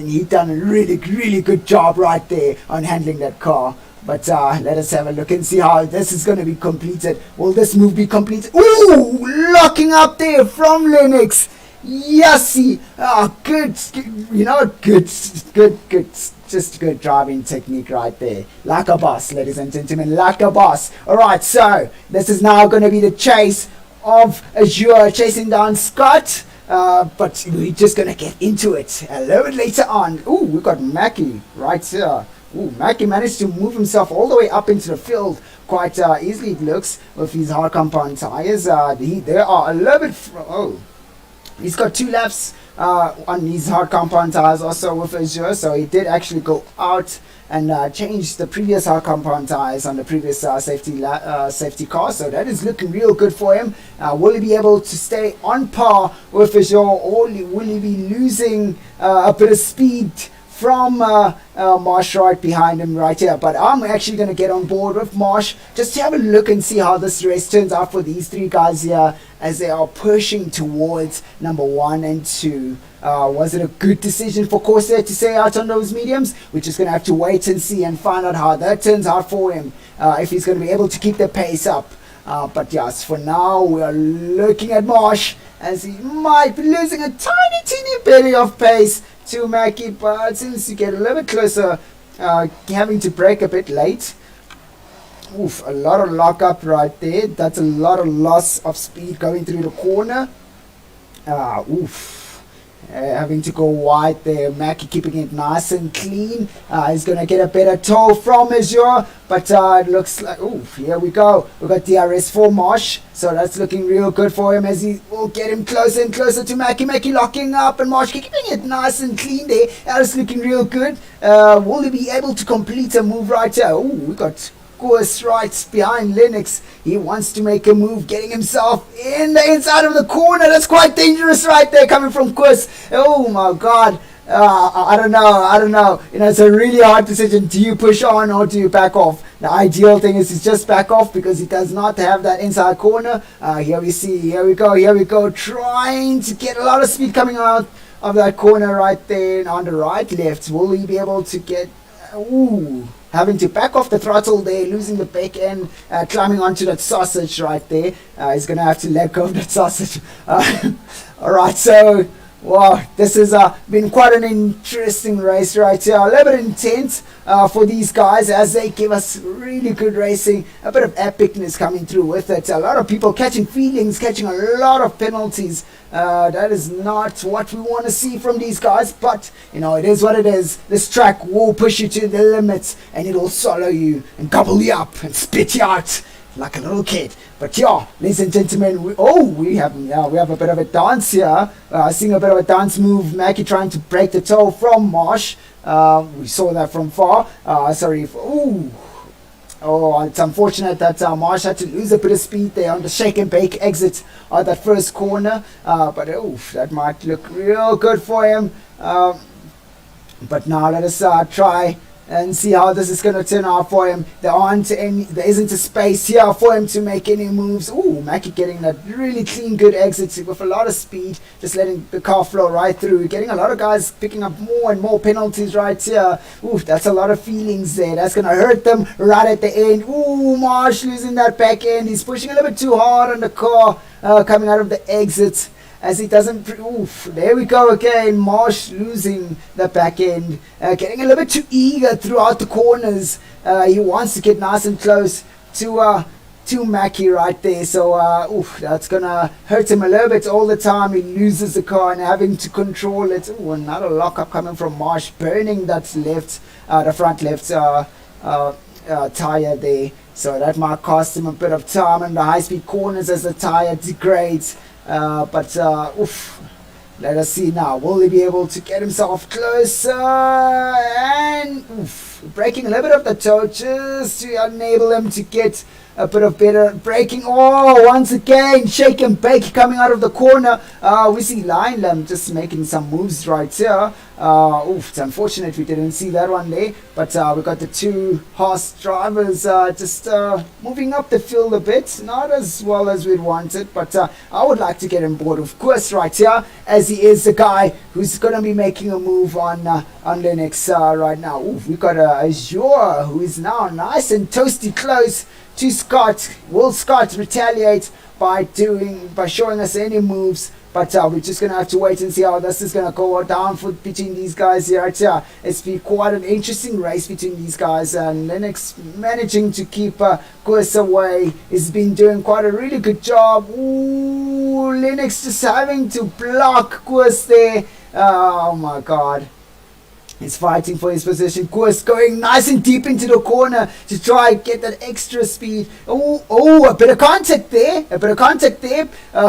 He done a really, really good job right there on handling that car. But let us have a look and see how this is going to be completed. Will this move be completed? Ooh, locking up there from Linux. Yassi. Good. Just good driving technique right there. Like a boss, ladies and gentlemen, like a boss. Alright, so this is now going to be the chase of Azure chasing down Scott. But we're just going to get into it a little bit later on. We got Mackie right here. Mackie managed to move himself all the way up into the field quite easily, it looks, with his hard compound tires. They are a little bit... he's got 2 laps on his hard compound tires also with Azure, so he did actually go out and change the previous hard compound tires on the previous safety car, so that is looking real good for him. Will he be able to stay on par with Azure, or will he be losing a bit of speed from Marsh right behind him right here? But I'm actually going to get on board with Marsh just to have a look and see how this race turns out for these 3 guys here as they are pushing towards number 1 and 2. Was it a good decision for Corsair to stay out on those mediums? We're just going to have to wait and see and find out how that turns out for him, if he's going to be able to keep the pace up. But yes, for now we are looking at Marsh as he might be losing a teeny bit of pace to Mackie, but since you get a little bit closer, having to brake a bit late. A lot of lockup right there. That's a lot of loss of speed going through the corner. Having to go wide there. Mackie keeping it nice and clean. He's going to get a better tow from Azure, but it looks like, here we go. We've got DRS for Marsh, so that's looking real good for him as he will get him closer and closer to Mackie. Mackie locking up and Marsh keeping it nice and clean there. That is looking real good. Will he be able to complete a move right here? We got Koos right behind Linux. He wants to make a move, getting himself in the inside of the corner. That's quite dangerous right there coming from Koos. Oh my god. I don't know. It's a really hard decision. Do you push on or do you back off? The ideal thing is to just back off because he does not have that inside corner. Here we go. Trying to get a lot of speed coming out of that corner right there on the right left. Will he be able to get... having to back off the throttle there, losing the back end, climbing onto that sausage right there. He's going to have to let go of that sausage. Alright, so, wow, this has been quite an interesting race right here. A little bit intense for these guys as they give us really good racing. A bit of epicness coming through with it. A lot of people catching feelings, catching a lot of penalties. That is not what we want to see from these guys, but it is what it is. This track will push you to the limits and it'll swallow you and gobble you up and spit you out like a little kid. But yeah, ladies and gentlemen, we have a bit of a dance here. Seeing a bit of a dance move. Mackie trying to break the toe from Marsh. We saw that from far. Oh, it's unfortunate that Marsh had to lose a bit of speed there on the shake and bake exit of that first corner. But oof, that might look real good for him. But now let us try and see how this is going to turn out for him. There isn't a space here for him to make any moves. Ooh, Mackie getting that really clean, good exit with a lot of speed, just letting the car flow right through. Getting a lot of guys picking up more and more penalties right here. Ooh, that's a lot of feelings there. That's going to hurt them right at the end. Ooh, Marsh losing that back end. He's pushing a little bit too hard on the car coming out of the exit. As he doesn't, oof, there we go again, Marsh losing the back end, getting a little bit too eager throughout the corners. He wants to get nice and close to Mackie right there, so oof, that's gonna hurt him a little bit all the time. He loses the car and having to control it. Ooh, another lockup coming from Marsh, burning that the front left tire there, so that might cost him a bit of time in the high-speed corners as the tire degrades. But oof, let us see now. Will he be able to get himself closer? And oof, breaking a little bit of the toe just to enable him to get a bit of better braking. Oh, once again, shake and bake coming out of the corner. We see Lion just making some moves right here. Oof, it's unfortunate we didn't see that one there. But we got the two Haas drivers just moving up the field a bit. Not as well as we'd wanted, but I would like to get him board, of course, right here, as he is the guy who's going to be making a move on Linux right now. Oof, we got Azure, who is now nice and toasty close to Scott. Will Scott retaliate by showing us any moves? But we're just going to have to wait and see how this is going to go down between these guys here. It's been quite an interesting race between these guys. And Linux managing to keep Koos away. He's been doing quite a really good job. Ooh, Linux just having to block Koos there. Oh my god. He's fighting for his position. Koos going nice and deep into the corner to try and get that extra speed. Oh, a bit of contact there.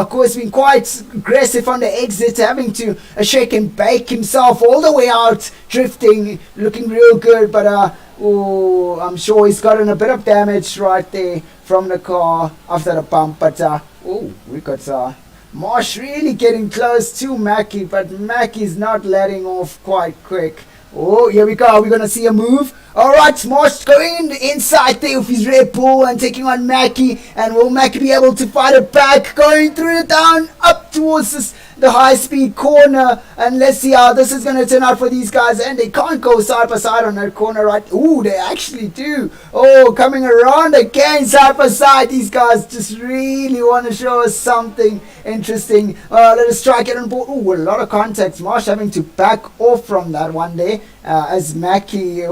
Koos being quite aggressive on the exit, having to shake and bake himself all the way out, drifting, looking real good. But oh, I'm sure he's gotten a bit of damage right there from the car after the bump. But oh, we got Marsh really getting close to Mackie, but Mackie's not letting off quite quick. Oh, here we go. We're going to see a move. All right, Marsh going inside there with his Red Bull and taking on Mackie. And will Mackie be able to fight it back? Going through it down, up towards the high-speed corner. And let's see how this is going to turn out for these guys. And they can't go side by side on that corner, right? Ooh, they actually do. Oh, coming around again, side by side. These guys just really want to show us something interesting. Let us try get on board. Ooh, a lot of contacts. Marsh having to back off from that one there. As Mackie,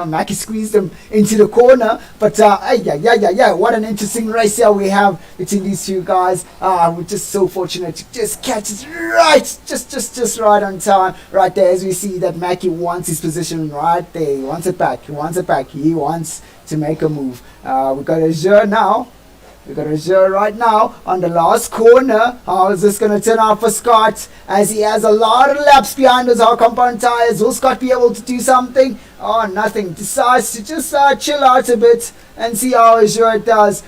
Mackie squeezed him into the corner. But what an interesting race here we have between these two guys. We're just so fortunate to just catch it right, just right on time, right there, as we see that Mackie wants his position right there. He wants it back. He wants to make a move. We got Azure now. We got Azure right now on the last corner. How is this going to turn out for Scott? As he has a lot of laps behind those hard compound tires. Will Scott be able to do something? Oh, nothing. Decides to just chill out a bit and see how Azure does.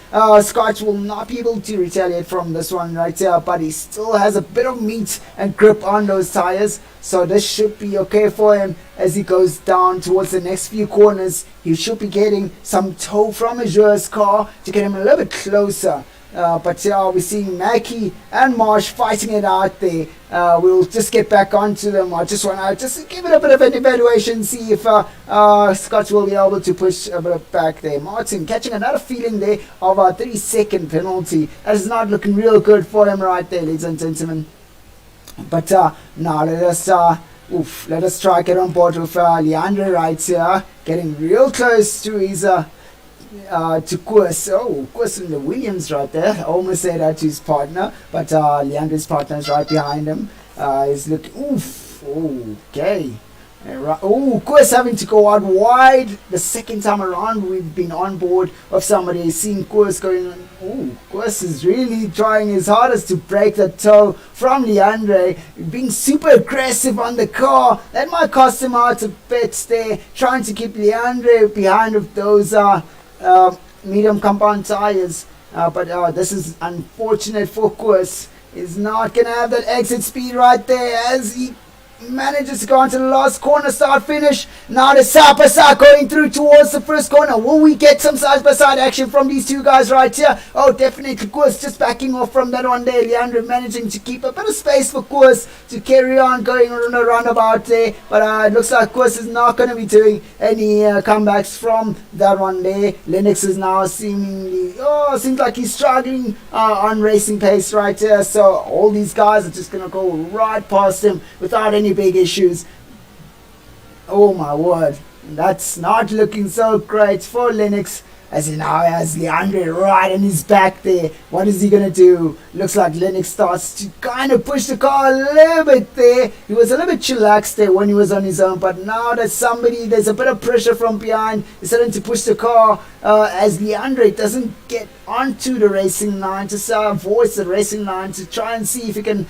Scott will not be able to retaliate from this one right here, but he still has a bit of meat and grip on those tires. So this should be okay for him as he goes down towards the next few corners. He should be getting some tow from Azure's car to get him a little bit closer. But yeah, we're seeing Mackie and Marsh fighting it out there. We'll just get back onto them. I just want to give it a bit of an evaluation, see if Scott will be able to push a bit of back there. Martin catching another feeling there of a 3-second penalty. That is not looking real good for him right there, ladies and gentlemen. But now let us try get on board with Leandre right here, getting real close to his to Koos. Oh, Koos in the Williams right there. I almost said that to his partner, but Leandre's partner is right behind him. He's looking. Oof. Okay. Oh, Koos having to go out wide. The second time around we've been on board of somebody seeing Koos going on. Oh, Koos is really trying his hardest to break the toe from Leandre, being super aggressive on the car. That might cost him out a bit there, trying to keep Leandre behind with those medium compound tires. But this is unfortunate for Koos. He's not going to have that exit speed right there as he manages to go into the last corner, start finish. Now the side by side going through towards the first corner. Will we get some side by side action from these two guys right here? Oh, definitely Koos just backing off from that one there. Leandre managing to keep a bit of space for Koos to carry on going on a roundabout there. But it looks like Koos is not going to be doing any comebacks from that one there. Linux is now seemingly, seems like he's struggling on racing pace right here. So all these guys are just going to go right past him without any big issues. Oh my word, that's not looking so great for Linux, as he now has Leandre right on his back there. What is he gonna do? Looks like Linux starts to kind of push the car a little bit there. He was a little bit chillaxed there when he was on his own, but now there's a bit of pressure from behind. He's starting to push the car as Leandre doesn't get onto the racing line, just avoids the racing line to try and see if he can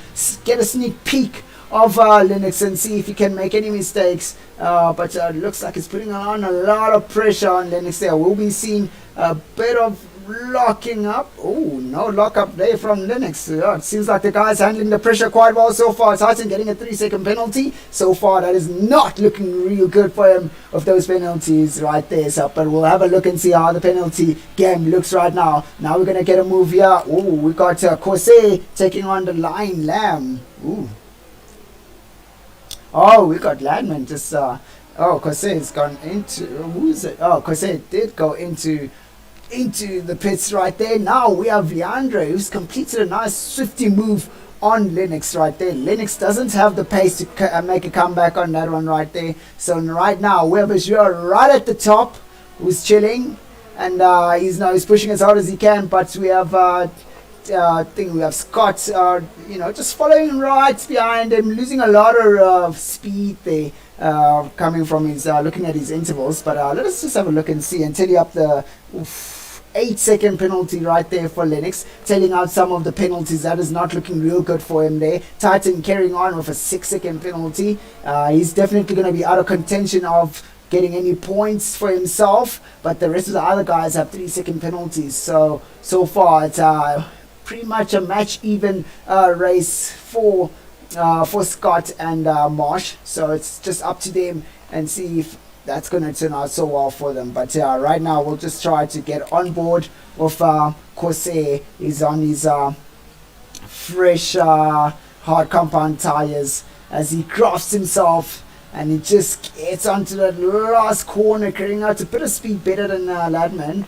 get a sneak peek of Linux and see if he can make any mistakes. But it looks like it's putting on a lot of pressure on Linux there. We'll be seeing a bit of locking up. Oh, no lock up there from Linux. It seems like the guy's handling the pressure quite well so far. Titan getting a 3-second penalty. So far, that is not looking real good for him of those penalties right there. So, but we'll have a look and see how the penalty game looks right now. Now we're going to get a move here. Oh, we got Corsair taking on the Lion Lamb. Ooh. Oh, we got Ladman just, Corsair's gone into, who is it? Oh, Corsair did go into the pits right there. Now we have Leandre, who's completed a nice swifty move on Linux right there. Linux doesn't have the pace to make a comeback on that one right there. So right now, Weber's right at the top, who's chilling, and he's pushing as hard as he can, but we have we have Scott, just following right behind him, losing a lot of speed there, coming from his, looking at his intervals. But let us just have a look and see and tally up the 8-second penalty right there for Linux, telling out some of the penalties. That is not looking real good for him there. Titan carrying on with a 6-second penalty. He's definitely going to be out of contention of getting any points for himself, but the rest of the other guys have 3-second penalties. So far it's pretty much a match even race for Scott and Marsh. So it's just up to them and see if that's going to turn out so well for them. But right now we'll just try to get on board with Corsair. He's on his fresh hard compound tires as he crafts himself, and he just gets onto that last corner, carrying out a bit of speed better than Ladman,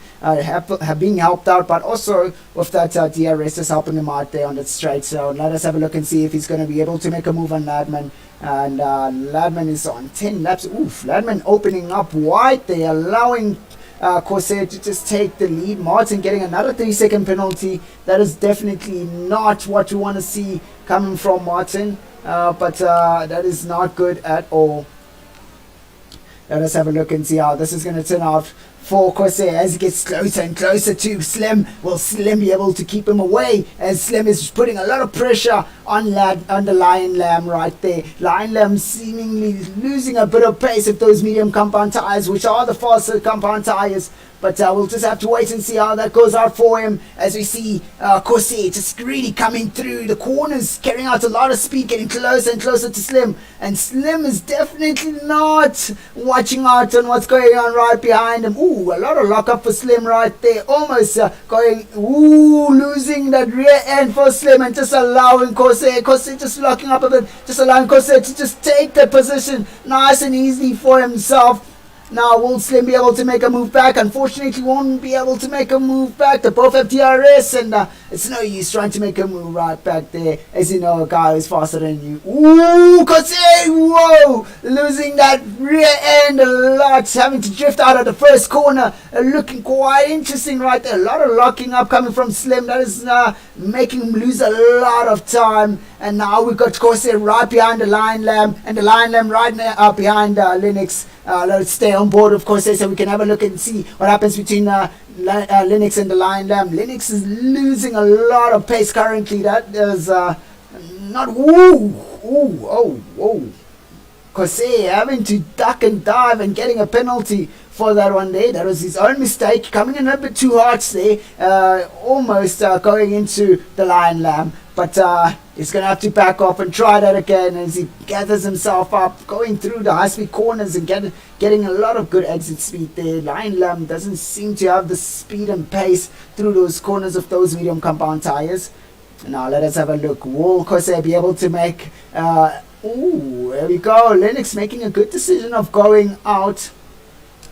being helped out, but also with that DRS just helping him out there on that straight. So let us have a look and see if he's going to be able to make a move on Ladman. And Ladman is on 10 laps. Oof, Ladman opening up wide there, allowing Corsair to just take the lead. Martin getting another 3-second penalty. That is definitely not what you want to see coming from Martin. But that is not good at all. Let us have a look and see how this is going to turn out for Corsair as he gets closer and closer to Slim. Will Slim be able to keep him away, as Slim is putting a lot of pressure on the Lion Lamb right there. Lion Lamb seemingly losing a bit of pace with those medium compound tires, which are the faster compound tires. But we'll just have to wait and see how that goes out for him, as we see Corsair just really coming through the corners, carrying out a lot of speed, getting closer and closer to Slim. And Slim is definitely not watching out on what's going on right behind him. Ooh, a lot of lockup for Slim right there. Almost losing that rear end for Slim and just allowing Corsair just locking up a bit, just allowing Corsair to just take that position nice and easy for himself. Now, will Slim be able to make a move back? Unfortunately, won't be able to make a move back. They both have DRS, and it's no use trying to make a move right back there, as you know, a guy who's faster than you. Ooh, Corsair, whoa! Losing that rear end a lot, having to drift out of the first corner. looking quite interesting right there. A lot of locking up coming from Slim. That is making him lose a lot of time. And now we've got Corsair right behind the Lion Lamb, and the Lion Lamb right now behind Linux. Let's stay on board, of course, so we can have a look and see what happens between Linux and the Lion Lamb. Linux is losing a lot of pace currently. That is not... Corsair having to duck and dive and getting a penalty for that one there. That was his own mistake, coming in a bit too hard there, almost going into the Lion Lamb. But he's going to have to back off and try that again as he gathers himself up, going through the high-speed corners and getting a lot of good exit speed there. Lion Lamb doesn't seem to have the speed and pace through those corners of those medium compound tires. Now let us have a look. Will Corsair be able to make... there we go. Linux making a good decision of going out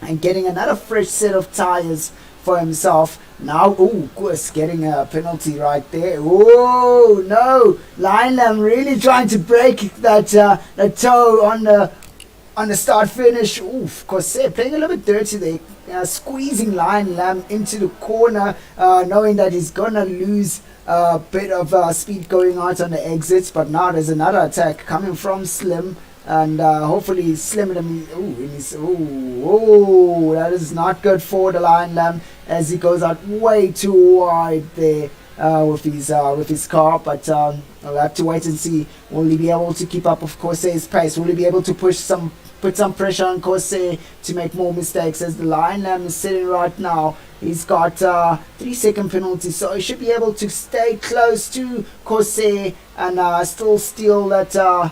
and getting another fresh set of tires for himself. Now, Kurs getting a penalty right there. Oh no! Lion Lamb really trying to break that toe on the start finish. Corsair playing a little bit dirty there, squeezing Lion Lamb into the corner, knowing that he's gonna lose a bit of speed going out on the exits. But now there's another attack coming from Slim. And hopefully Slim that is not good for the Lion Lamb as he goes out way too wide there with his car. But we'll have to wait and see. Will he be able to keep up with Corsair's pace? Will he be able to put some pressure on Corsair to make more mistakes? As the Lion Lamb is sitting right now, he's got 3-second penalty, so he should be able to stay close to Corsair and still steal that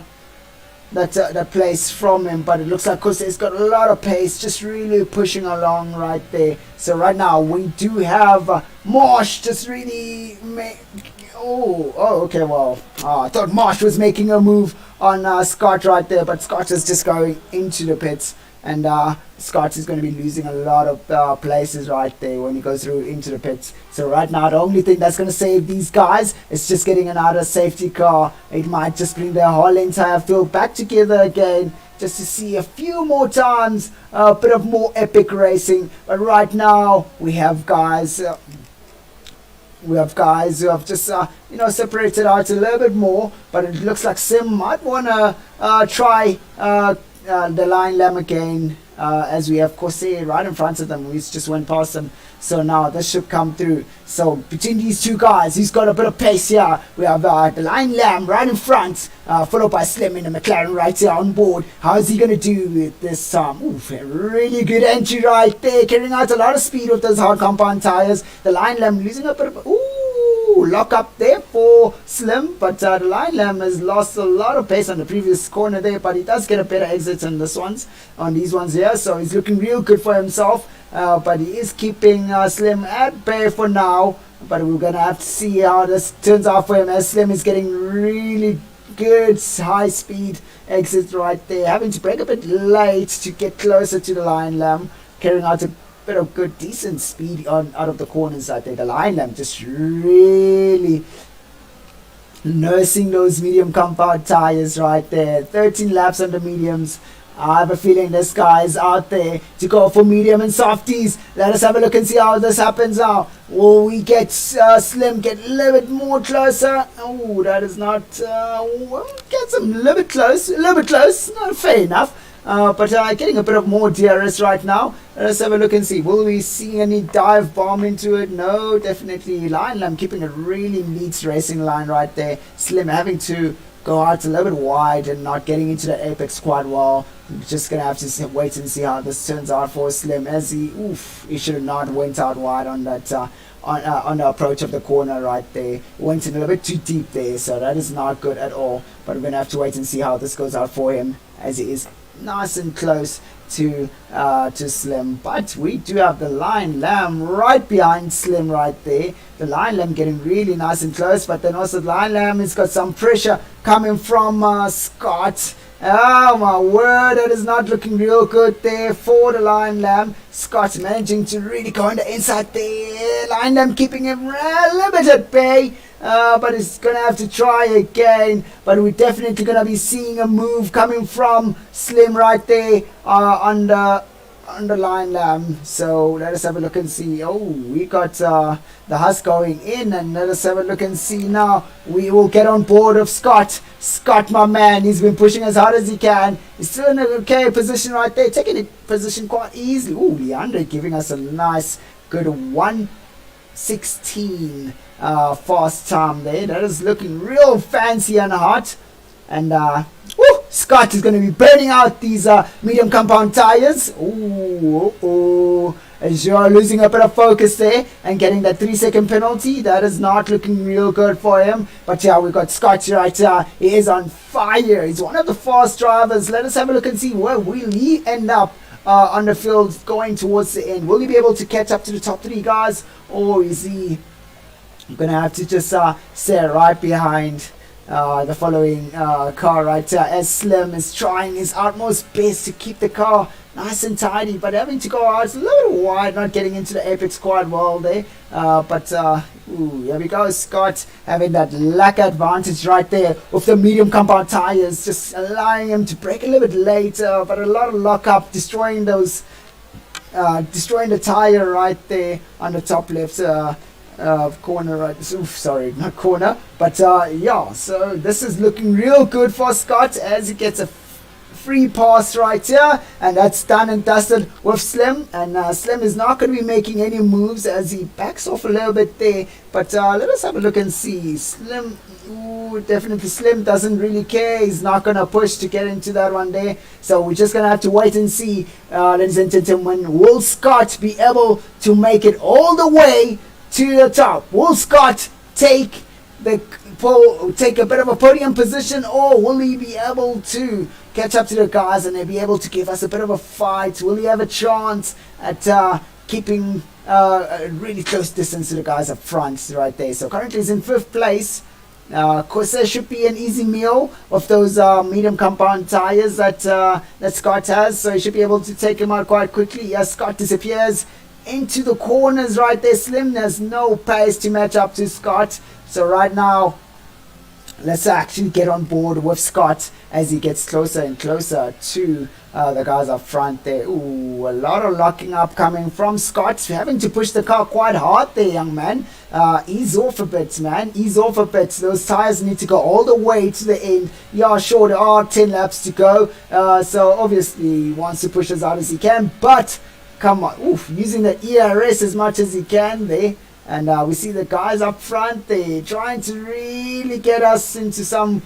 place from him. But it looks like Corsair's got a lot of pace, just really pushing along right there. So right now we do have Marsh just really okay, well, I thought Marsh was making a move on Scott right there, but Scott is just going into the pits, and Scott is going to be losing a lot of places right there when he goes through into the pits. So right now the only thing that's going to save these guys is just getting another safety car. It might just bring their whole entire field back together again, just to see a few more times, a bit of more epic racing. But right now we have guys who have just separated out a little bit more. But it looks like Sim might want to try the Lion Lamb again, as we have Corsair right in front of them. We just went past them, so now this should come through. So between these two guys, he's got a bit of pace here. We have the Lion Lamb right in front, followed by Slim in the McLaren right here on board. How is he going to do with this time? Really good entry right there, carrying out a lot of speed with those hard compound tires. The Lion Lamb losing a bit of lock up there for Slim, but the Lion Lamb has lost a lot of pace on the previous corner there, but he does get a better exit on these ones here, so he's looking real good for himself. But he is keeping Slim at bay for now, but we're gonna have to see how this turns out for him, as Slim is getting really good high speed exits right there, having to brake a bit late to get closer to the Lion Lamb, carrying out a bit of good decent speed out of the corners right there. The Lion Lamb just really nursing those medium compound tires right there. 13 laps on the mediums. I have a feeling this guy is out there to go for medium and softies. Let us have a look and see how this happens now. Will we get Slim get a little bit more closer? That is not gets him a little bit close, not fair enough. But getting a bit of more DRS right now. Let's have a look and see. Will we see any dive bomb into it? No, definitely. Lion Lamb keeping a really neat racing line right there. Slim having to go out a little bit wide and not getting into the apex quite well. We're just gonna have to wait and see how this turns out for Slim, as he should have not went out wide on that on the approach of the corner right there. Went in a little bit too deep there, so that is not good at all. But we're gonna have to wait and see how this goes out for him, as he is nice and close to Slim. But we do have the Lion Lamb right behind Slim right there. The Lion Lamb getting really nice and close, but then also the Lion Lamb has got some pressure coming from Scott. Oh my word, that is not looking real good there for the Lion Lamb. Scott managing to really go on the inside there. Lion Lamb keeping him a little bit at bay. But he's going to have to try again. But we're definitely going to be seeing a move coming from Slim right there on the underline lamb. So let us have a look and see. Oh, we got the Husk going in, and let us have a look and see now. We will get on board of Scott. Scott, my man, he's been pushing as hard as he can. He's still in an okay position right there, taking a position quite easily. Oh, Leandre giving us a nice, good 1:16 fast time there. That is looking real fancy and hot. And Scott is going to be burning out these medium compound tires. Ooh, as you're losing a bit of focus there and getting that 3-second penalty. That is not looking real good for him. But yeah, we got Scott right here. He is on fire. He's one of the fast drivers. Let us have a look and see where will he end up on the field going towards the end. Will he be able to catch up to the top 3 guys, or is he going to have to just stay right behind the following car right here, as Slim is trying his utmost best to keep the car nice and tidy, but having to go out a little bit wide, not getting into the apex quite well there. Here we go, Scott having that lack advantage right there with the medium compound tires, just allowing him to brake a little bit later, but a lot of lockup, destroying those, destroying the tire right there on the top left corner, right? Oof, sorry, not corner, but yeah. So this is looking real good for Scott as he gets a free pass right here, and that's done and dusted with Slim. And Slim is not going to be making any moves as he backs off a little bit there. But let us have a look and see. Slim, ooh, definitely Slim doesn't really care. He's not going to push to get into that one there. So we're just going to have to wait and see, ladies and gentlemen. Will Scott be able to make it all the way to the top? Will Scott take a bit of a podium position, or will he be able to catch up to the guys and they'll be able to give us a bit of a fight? Will he have a chance at keeping a really close distance to the guys up front right there? So currently he's in 5th place. Of course, there should be an easy meal of those medium compound tires that Scott has, so he should be able to take him out quite quickly. Yes, Scott disappears into the corners right there. Slim, there's no pace to match up to Scott. So right now, let's actually get on board with Scott as he gets closer and closer to the guys up front there. Ooh, a lot of locking up coming from Scott. Having to push the car quite hard there, young man. Ease off a bit, man. Ease off a bit. Those tires need to go all the way to the end. Yeah, sure, there are 10 laps to go. So obviously he wants to push as hard as he can. But come on, oof, using the ERS as much as he can there. And we see the guys up front, they're trying to really get us into some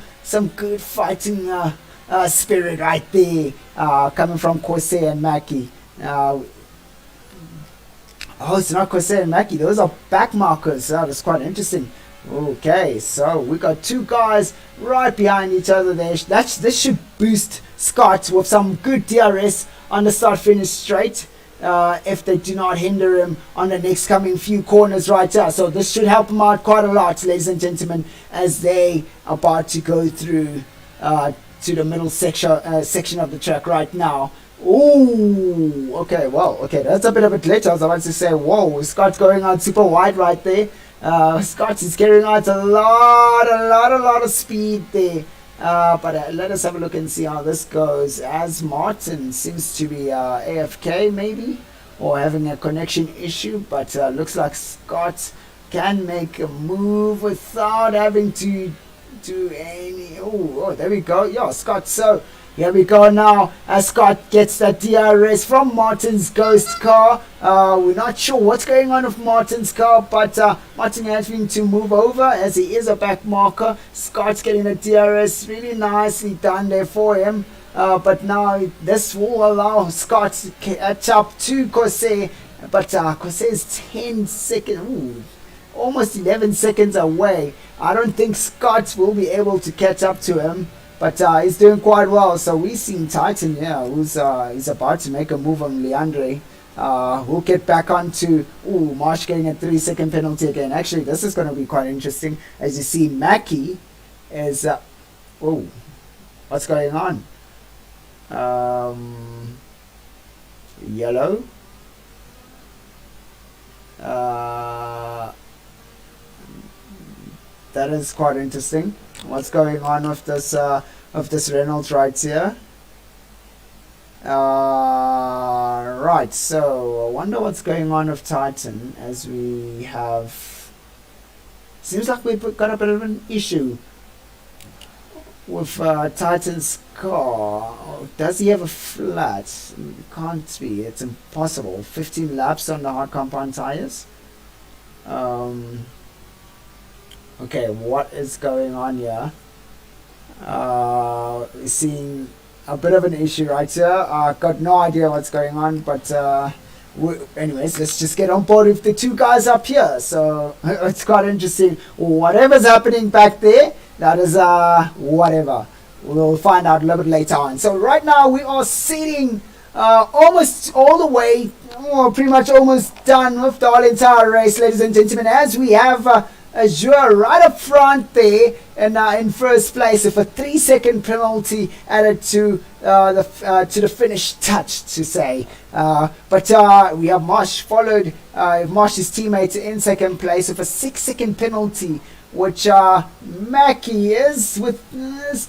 good fighting spirit right there, coming from Corsair and Mackie. Oh, it's not Corsair and Mackie, those are back markers. That's quite interesting. Okay, so we got 2 guys right behind each other there. This should boost Scott with some good DRS on the start finish straight. If they do not hinder him on the next coming few corners right here. So this should help him out quite a lot, ladies and gentlemen, as they are about to go through to the middle section of the track right now. Ooh, okay, that's a bit of a glitch. I was about to say, whoa, Scott's going out super wide right there. Scott is carrying out a lot of speed there. But let us have a look and see how this goes, as Martin seems to be AFK maybe, or having a connection issue, but looks like Scott can make a move without having to do any... Oh, there we go. Yeah, Scott. So here we go now as Scott gets that DRS from Martin's ghost car. We're not sure what's going on with Martin's car, but Martin having to move over as he is a back marker. Scott's getting the DRS, really nicely done there for him. But now this will allow Scott to catch up to Corsair, but Corsair is 10 seconds, ooh, almost 11 seconds away. I don't think Scott will be able to catch up to him. But he's doing quite well. So we've seen Titan, yeah, who's he's about to make a move on Leandre. We'll get back onto Marsh getting a 3-second penalty again. Actually, this is going to be quite interesting. As you see, Mackie is what's going on? Yellow. That is quite interesting. What's going on with this Reynolds right here? Right, Right, so I wonder what's going on with Titan as we have... Seems like we've got a bit of an issue with Titan's car. Does he have a flat? It can't be, it's impossible. 15 laps on the hard compound tires. Okay, what is going on here? Seeing a bit of an issue right here. Got no idea what's going on, but anyways, let's just get on board with the two guys up here. So it's quite interesting. Whatever's happening back there, that is whatever. We'll find out a little bit later on. So right now we are sitting almost all the way, pretty much almost done with the whole entire race, ladies and gentlemen, as we have Azure right up front there and in first place with a 3-second penalty added to the finish touch, to say. But we have Marsh followed Marsh's teammate in second place with a 6-second penalty, which Mackie is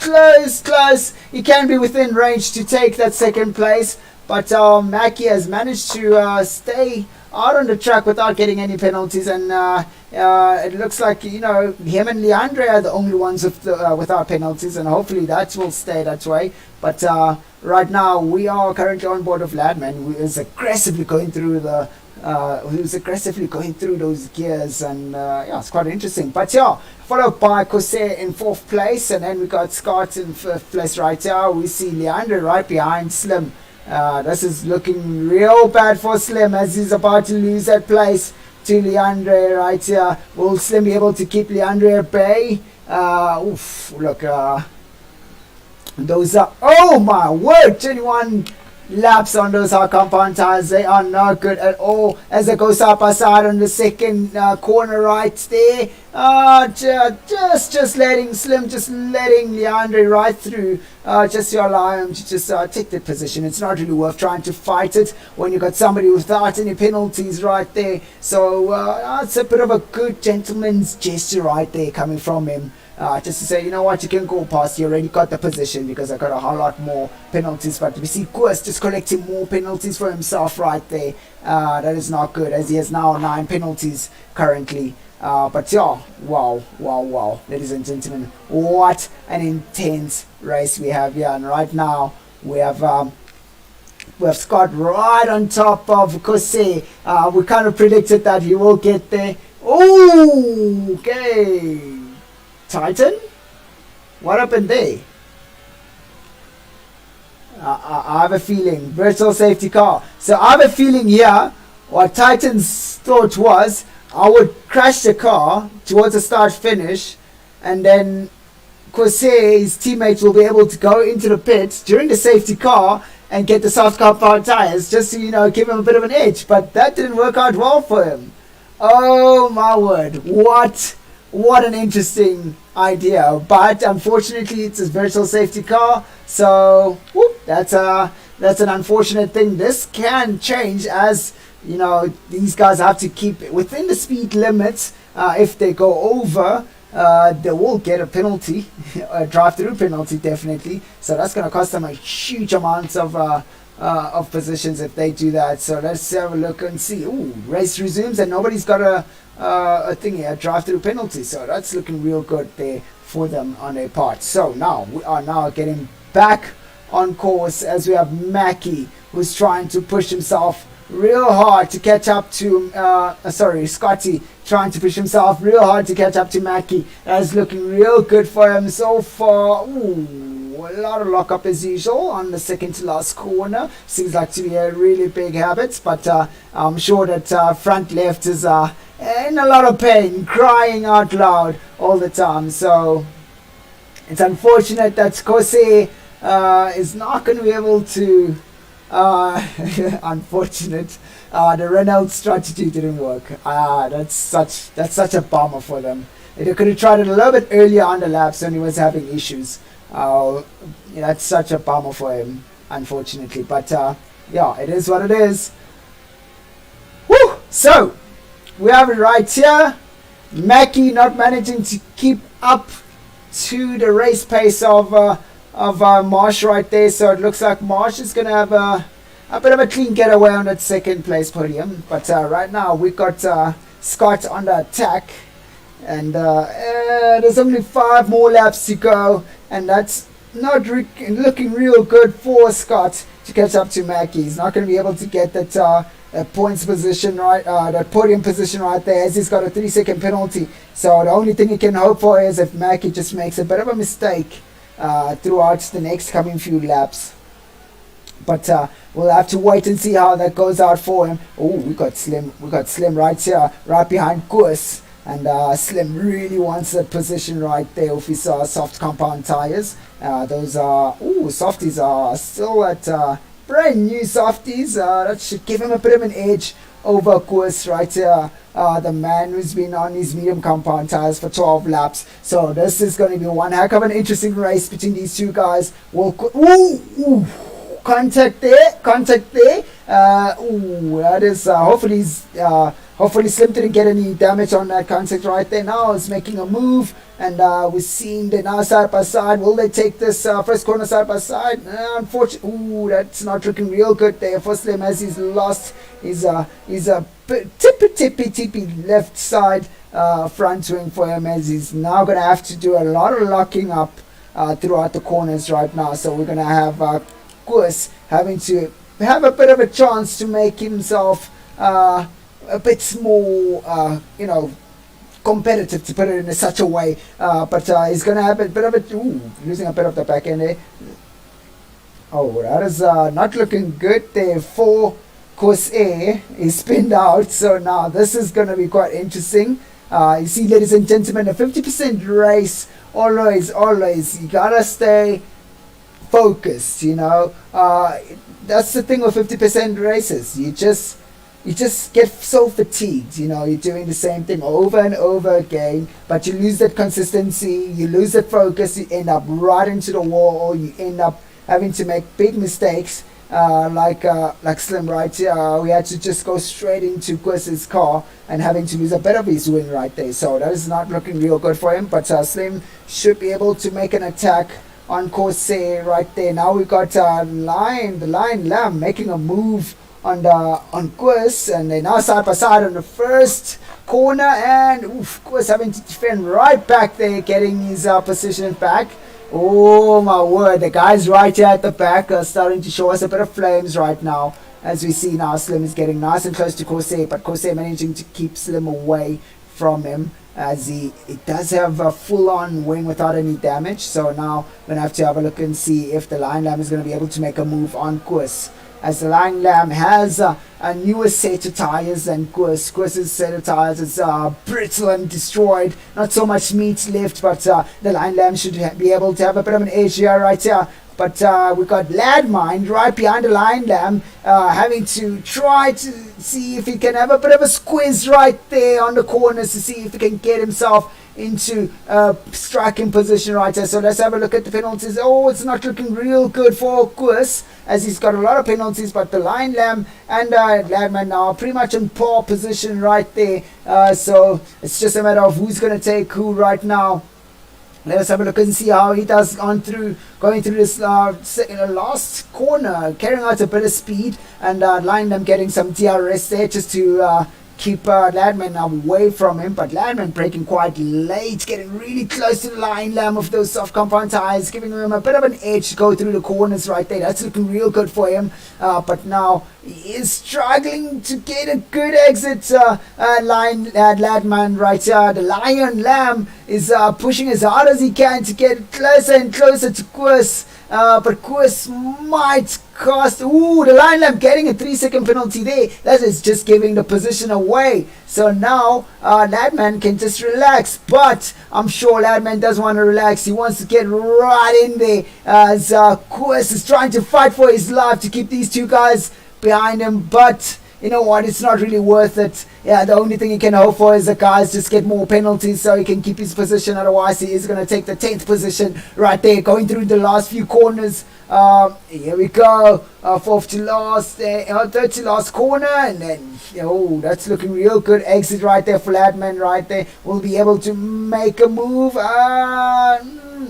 close. He can be within range to take that second place, but Mackie has managed to stay out on the track without getting any penalties, and it looks like, you know, him and Leandre are the only ones without penalties, and hopefully that will stay that way. But right now we are currently on board of Ladman, who is aggressively going through those gears, and yeah, it's quite interesting. But yeah, followed by Corsair in 4th place, and then we got Scott in 5th place right here. We see Leandre right behind Slim. This is looking real bad for Slim, as he's about to lose that place to Leandre right here. Will Slim be able to keep Leandre at bay? Look, those are, oh my word, 21 laps on those hard compound tires. They are not good at all as they go side by side on the second corner right there. Just letting Slim, just letting Leandre right through, just to allow him to just take the position. It's not really worth trying to fight it when you got somebody without any penalties right there. So it's a bit of a good gentleman's gesture right there coming from him. Just to say, you know what, you can go past, you already got the position, because I got a whole lot more penalties. But we see Koos just collecting more penalties for himself right there. That is not good, as he has now 9 penalties currently. But yeah, wow, ladies and gentlemen, what an intense race we have here. And right now we have Scott right on top of Kose. We kind of predicted that he will get there. Oh, okay. Titan? What happened there? I have a feeling. Virtual safety car. So I have a feeling here, what Titan's thought was, I would crash the car towards the start finish, and then Corsair's teammates will be able to go into the pit during the safety car and get the soft compound tires, just to, you know, give him a bit of an edge. But that didn't work out well for him. Oh my word. What an interesting idea. But unfortunately it's a virtual safety car, so that's an unfortunate thing. This can change, as you know, these guys have to keep within the speed limits. If they go over, they will get a penalty, a drive-through penalty definitely. So that's going to cost them a huge amount of positions if they do that. So let's have a look and see. Ooh, race resumes, and nobody's got a drive-through penalty. So that's looking real good there for them on their part. So now we are now getting back on course, as we have Mackie, who's trying to push himself real hard to catch up to Scotty trying to push himself real hard to catch up to Mackie. That's looking real good for him so far. Ooh, a lot of lockup as usual on the second to last corner. Seems like to be a really big habit, but I'm sure that front left is in a lot of pain, crying out loud all the time. So it's unfortunate that Corsair is not going to be able to unfortunate. The Renault strategy didn't work. That's such a bummer for them. They could have tried it a little bit earlier on the laps when he was having issues. That's such a bummer for him, unfortunately. But yeah, it is what it is. Woo! So we have it right here. Mackie not managing to keep up to the race pace of Marsh right there. So it looks like Marsh is going to have a bit of a clean getaway on that second place podium. But right now we got Scott on the attack, and there's only 5 more laps to go, and that's not looking real good for Scott to catch up to Mackie. He's not going to be able to get that points position right, that podium position right there, as he's got a 3-second penalty. So the only thing he can hope for is if Mackie just makes a bit of a mistake throughout the next coming few laps. But we'll have to wait and see how that goes out for him. Oh, we got Slim right here, right behind Koos. And Slim really wants that position right there with his soft compound tires. Those softies are still at brand new softies. That should give him a bit of an edge over Koos right here. The man who's been on his medium compound tires for 12 laps. So this is going to be one heck of an interesting race between these two guys. Contact there. That is hopefully Slim didn't get any damage on that contact right there. Now it's making a move, and we're seeing them now side by side. Will they take this first corner side by side? Unfortunately, that's not looking real good there for Slim, as he's lost his tippy left side front wing for him, as he's now going to have to do a lot of locking up throughout the corners right now. So we're going to have Koos having to have a bit of a chance to make himself a bit more, competitive, to put it in such a way. But he's going to have a bit of a... losing a bit of the back end there. Oh, that is not looking good there for Koos A. He's spinned out. So now this is going to be quite interesting. You see, ladies and gentlemen, a 50% race, always, you got to stay focused, that's the thing with 50% races. You just get so fatigued, you're doing the same thing over and over again, but you lose that consistency, you lose that focus, you end up right into the wall, or you end up having to make big mistakes, like Slim right here. We had to just go straight into Koos's car and having to lose a bit of his win right there. So that is not looking real good for him, but Slim should be able to make an attack on Koos right there. Now we got the Lion Lamb making a move on Koos, and they're now side by side on the first corner, and Koos having to defend right back there, getting his position back. Oh my word, the guys right here at the back are starting to show us a bit of flames right now, as we see now Slim is getting nice and close to Koos, but Koos managing to keep Slim away from him, as he does have a full-on wing without any damage. So now we're going to have to have a look and see if the Lion Lamb is going to be able to make a move on Koos, as the Lion Lamb has a newer set of tires than Koos. Koos's set of tires is brittle and destroyed, not so much meat left, but the Lion Lamb should be able to have a bit of an edge here right here. But we've got Ladmind right behind the Lion Lamb, having to try to see if he can have a bit of a squeeze right there on the corners to see if he can get himself into striking position right there. So let's have a look at the penalties. Oh, it's not looking real good for Koos, as he's got a lot of penalties, but the Lion Lamb and Ladman now pretty much in poor position right there. So it's just a matter of who's going to take who right now. Let us have a look and see how he does going through this last corner, carrying out a bit of speed, and Lion Lamb getting some DRS there just to keep Ladman away from him. But Ladman braking quite late, getting really close to the Lion Lamb with those soft compound tires, giving him a bit of an edge to go through the corners right there. That's looking real good for him. But now he is struggling to get a good exit. Ladman right here. The Lion Lamb is pushing as hard as he can to get closer and closer to Koos. But Koos might cost. Ooh, the Lion Lamb getting a 3-second penalty there. That is just giving the position away. So now Ladman can just relax. But I'm sure Ladman doesn't want to relax. He wants to get right in there, as Koos is trying to fight for his life to keep these two guys behind him. But you know what, it's not really worth it. Yeah, the only thing he can hope for is the guys just get more penalties so he can keep his position. Otherwise, he is going to take the 10th position right there, going through the last few corners. Here we go. Fourth to last, third to last corner, and then that's looking real good. Exit right there for Ladman right there. Will be able to make a move.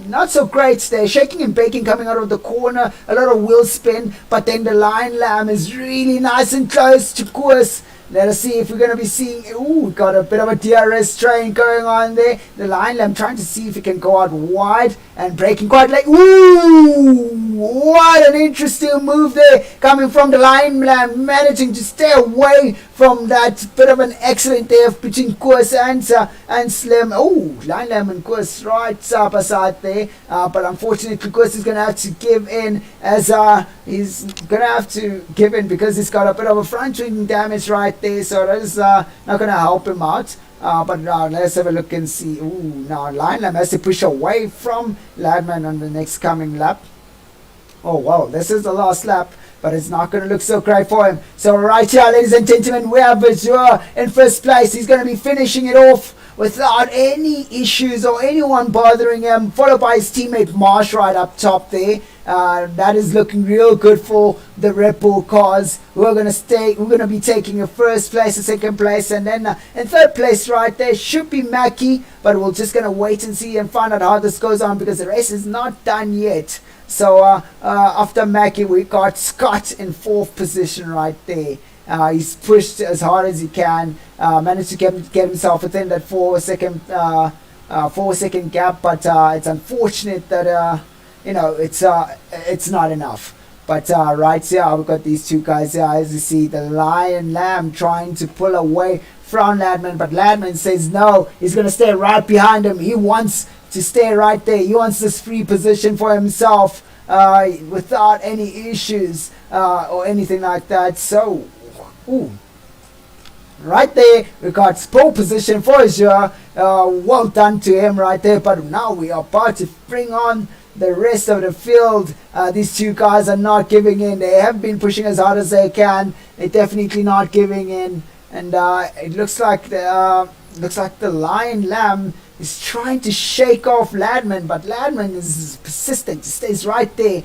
not so great there. Shaking and baking coming out of the corner. A lot of wheel spin. But then the Lion Lamb is really nice and close to course. Let us see if we're going to be seeing... Ooh, got a bit of a DRS train going on there. The Lion Lamb trying to see if he can go out wide and breaking quite late. Ooh, what an interesting move there coming from the Lion Lamb, managing to stay away from that bit of an accident there between Koos and Slim. Oh, Lion Lamb and Koos right side by side there. But unfortunately, Koos is going to have to give in as he's going to have to give in because he's got a bit of a front wing damage right there, so that is not going to help him out. But let's have a look and see. Ooh, now Lion Lamb has to push away from Ladman on the next coming lap. Oh wow, this is the last lap, but it's not going to look so great for him. So right here, ladies and gentlemen, we have Azure in first place. He's going to be finishing it off without any issues or anyone bothering him, followed by his teammate Marsh right up top there. That is looking real good for the Red Bull cars. We're going to be taking a first place, a second place, and then in third place right there should be Mackie, but we're just going to wait and see and find out how this goes on because the race is not done yet. So after Mackie, we got Scott in fourth position right there. He's pushed as hard as he can, managed to get himself within that 4 second gap, but it's unfortunate that it's not enough. But right here we've got these two guys here, as you see, the Lion Lamb trying to pull away from Ladman, but Ladman says no, he's going to stay right behind him. He wants to stay right there. He wants this free position for himself without any issues or anything like that. So ooh, right there we got pole position for Azure. Well done to him right there, but now we are about to bring on the rest of the field. These two guys are not giving in. They have been pushing as hard as they can. They're definitely not giving in, and it looks like the Lion Lamb is trying to shake off Ladman, but Ladman is persistent. He stays right there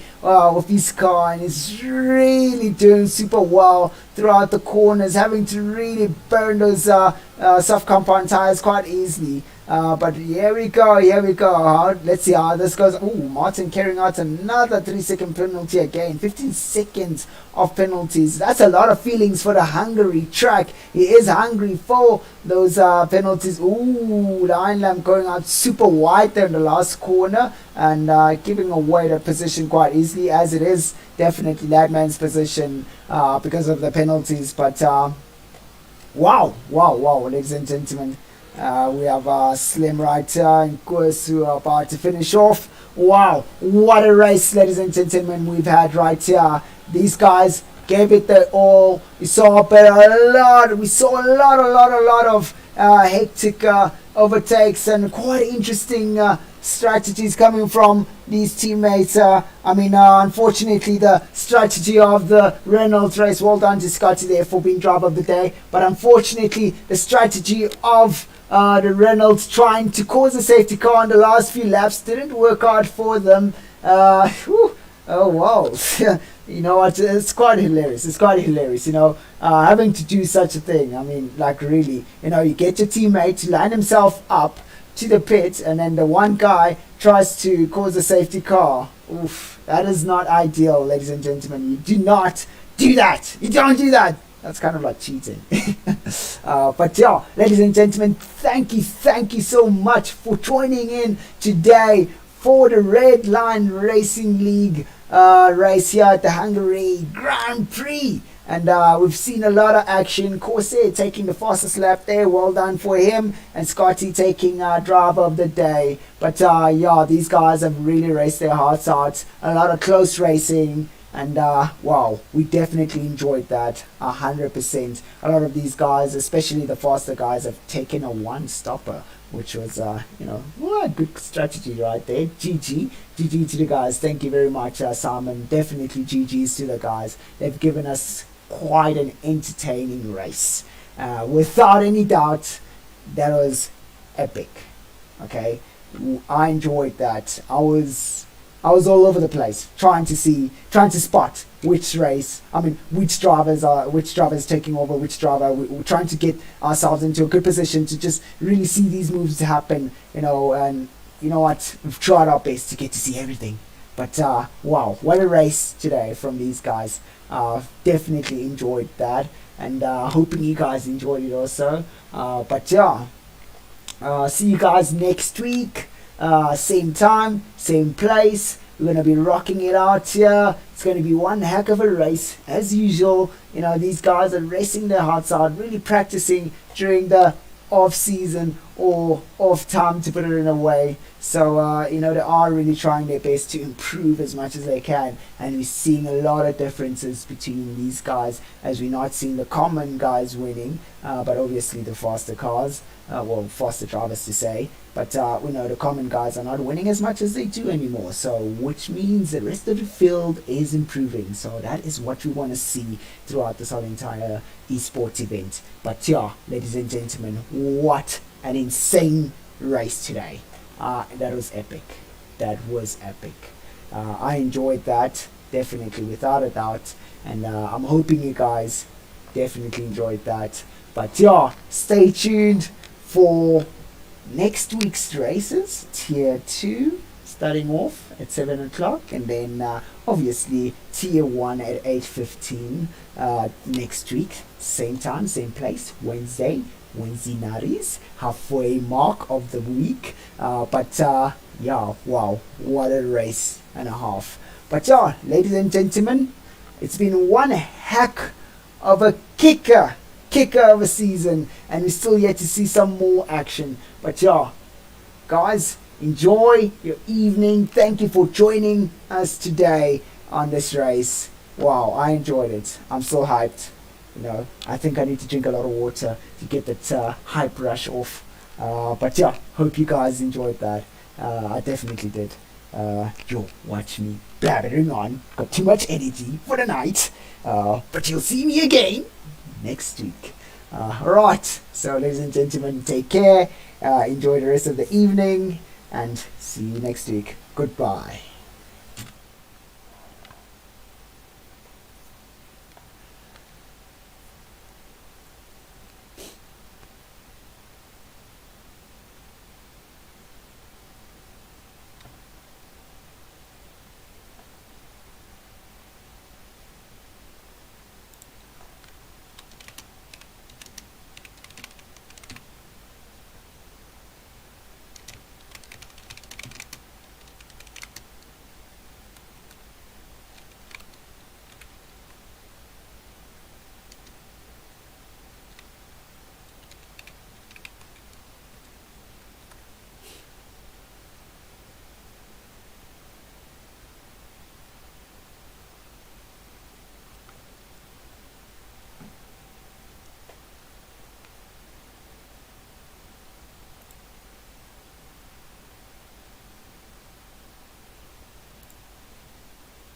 with his car and is really doing super well throughout the corners, having to really burn those soft compound tires quite easily. But here we go. Let's see how this goes. Ooh, Martin carrying out another 3-second penalty again. 15 seconds of penalties. That's a lot of feelings for the Hungary track. He is hungry for those penalties. Ooh, Lion Lamb going out super wide there in the last corner and giving away the position quite easily, as it is definitely Ladman's position because of the penalties. But wow, ladies and gentlemen. We have Slim right here and Koos who are about to finish off. Wow, what a race, ladies and gentlemen, we've had right here. These guys gave it their all. We saw a lot of hectic overtakes and quite interesting strategies coming from these teammates. Unfortunately, the strategy of the Reynolds race, well done to Scotty there for being driver of the day, but unfortunately the strategy of the Reynolds trying to cause a safety car in the last few laps didn't work out for them. Oh wow. You know what, it's quite hilarious, having to do such a thing. I mean, like, really, you get your teammate to line himself up to the pit and then the one guy tries to cause a safety car. Oof, that is not ideal, ladies and gentlemen. You do not do that. You don't do that. That's kind of like cheating. But yeah, ladies and gentlemen, thank you so much for joining in today for the Redline Racing League race here at the Hungary Grand Prix. And we've seen a lot of action. Corsair taking the fastest lap there, well done for him, and Scotty taking driver of the day. But yeah, these guys have really raced their hearts out. A lot of close racing, and wow, we definitely enjoyed that 100%. A lot of these guys, especially the faster guys, have taken a one-stopper, which was well, good strategy right there. GG to the guys. Thank you very much, Simon. Definitely GGs to the guys. They've given us quite an entertaining race. Without any doubt, that was epic. Okay, I enjoyed that. I was all over the place trying to spot which drivers taking over which driver. We're trying to get ourselves into a good position to just really see these moves happen, and you know what, we've tried our best to get to see everything. But wow, what a race today from these guys. Definitely enjoyed that, and hoping you guys enjoyed it also. But yeah, see you guys next week. Same time, same place. We're going to be rocking it out here. It's going to be one heck of a race as usual. You know, these guys are racing their hearts out, really practicing during the off season or off time, to put it in a way. So you know, they are really trying their best to improve as much as they can, and we're seeing a lot of differences between these guys, as we're not seeing the common guys winning, but obviously the faster cars, well, faster drivers to say. But we know the common guys are not winning as much as they do anymore, so which means the rest of the field is improving. So that is what we want to see throughout this whole entire esports event. But yeah, ladies and gentlemen, what an insane race today. That was epic. That was epic. I enjoyed that, definitely, without a doubt, and I'm hoping you guys definitely enjoyed that. But yeah, stay tuned for next week's races, tier 2 starting off at 7 o'clock, and then obviously tier 1 at 8:15 next week, same time, same place, Wednesday nights, halfway mark of the week. But yeah, wow, what a race and a half. But yeah, ladies and gentlemen, it's been one heck of a kicker of a season, and we're still yet to see some more action. But yeah, guys, enjoy your evening. Thank you for joining us today on this race. Wow, I enjoyed it. I'm so hyped. You know, I think I need to drink a lot of water to get that hype rush off. But yeah, hope you guys enjoyed that. I definitely did. You'll watch me blabbering on. Got too much energy for the night. But you'll see me again next week. Alright, so ladies and gentlemen, take care. Enjoy the rest of the evening, and see you next week. Goodbye.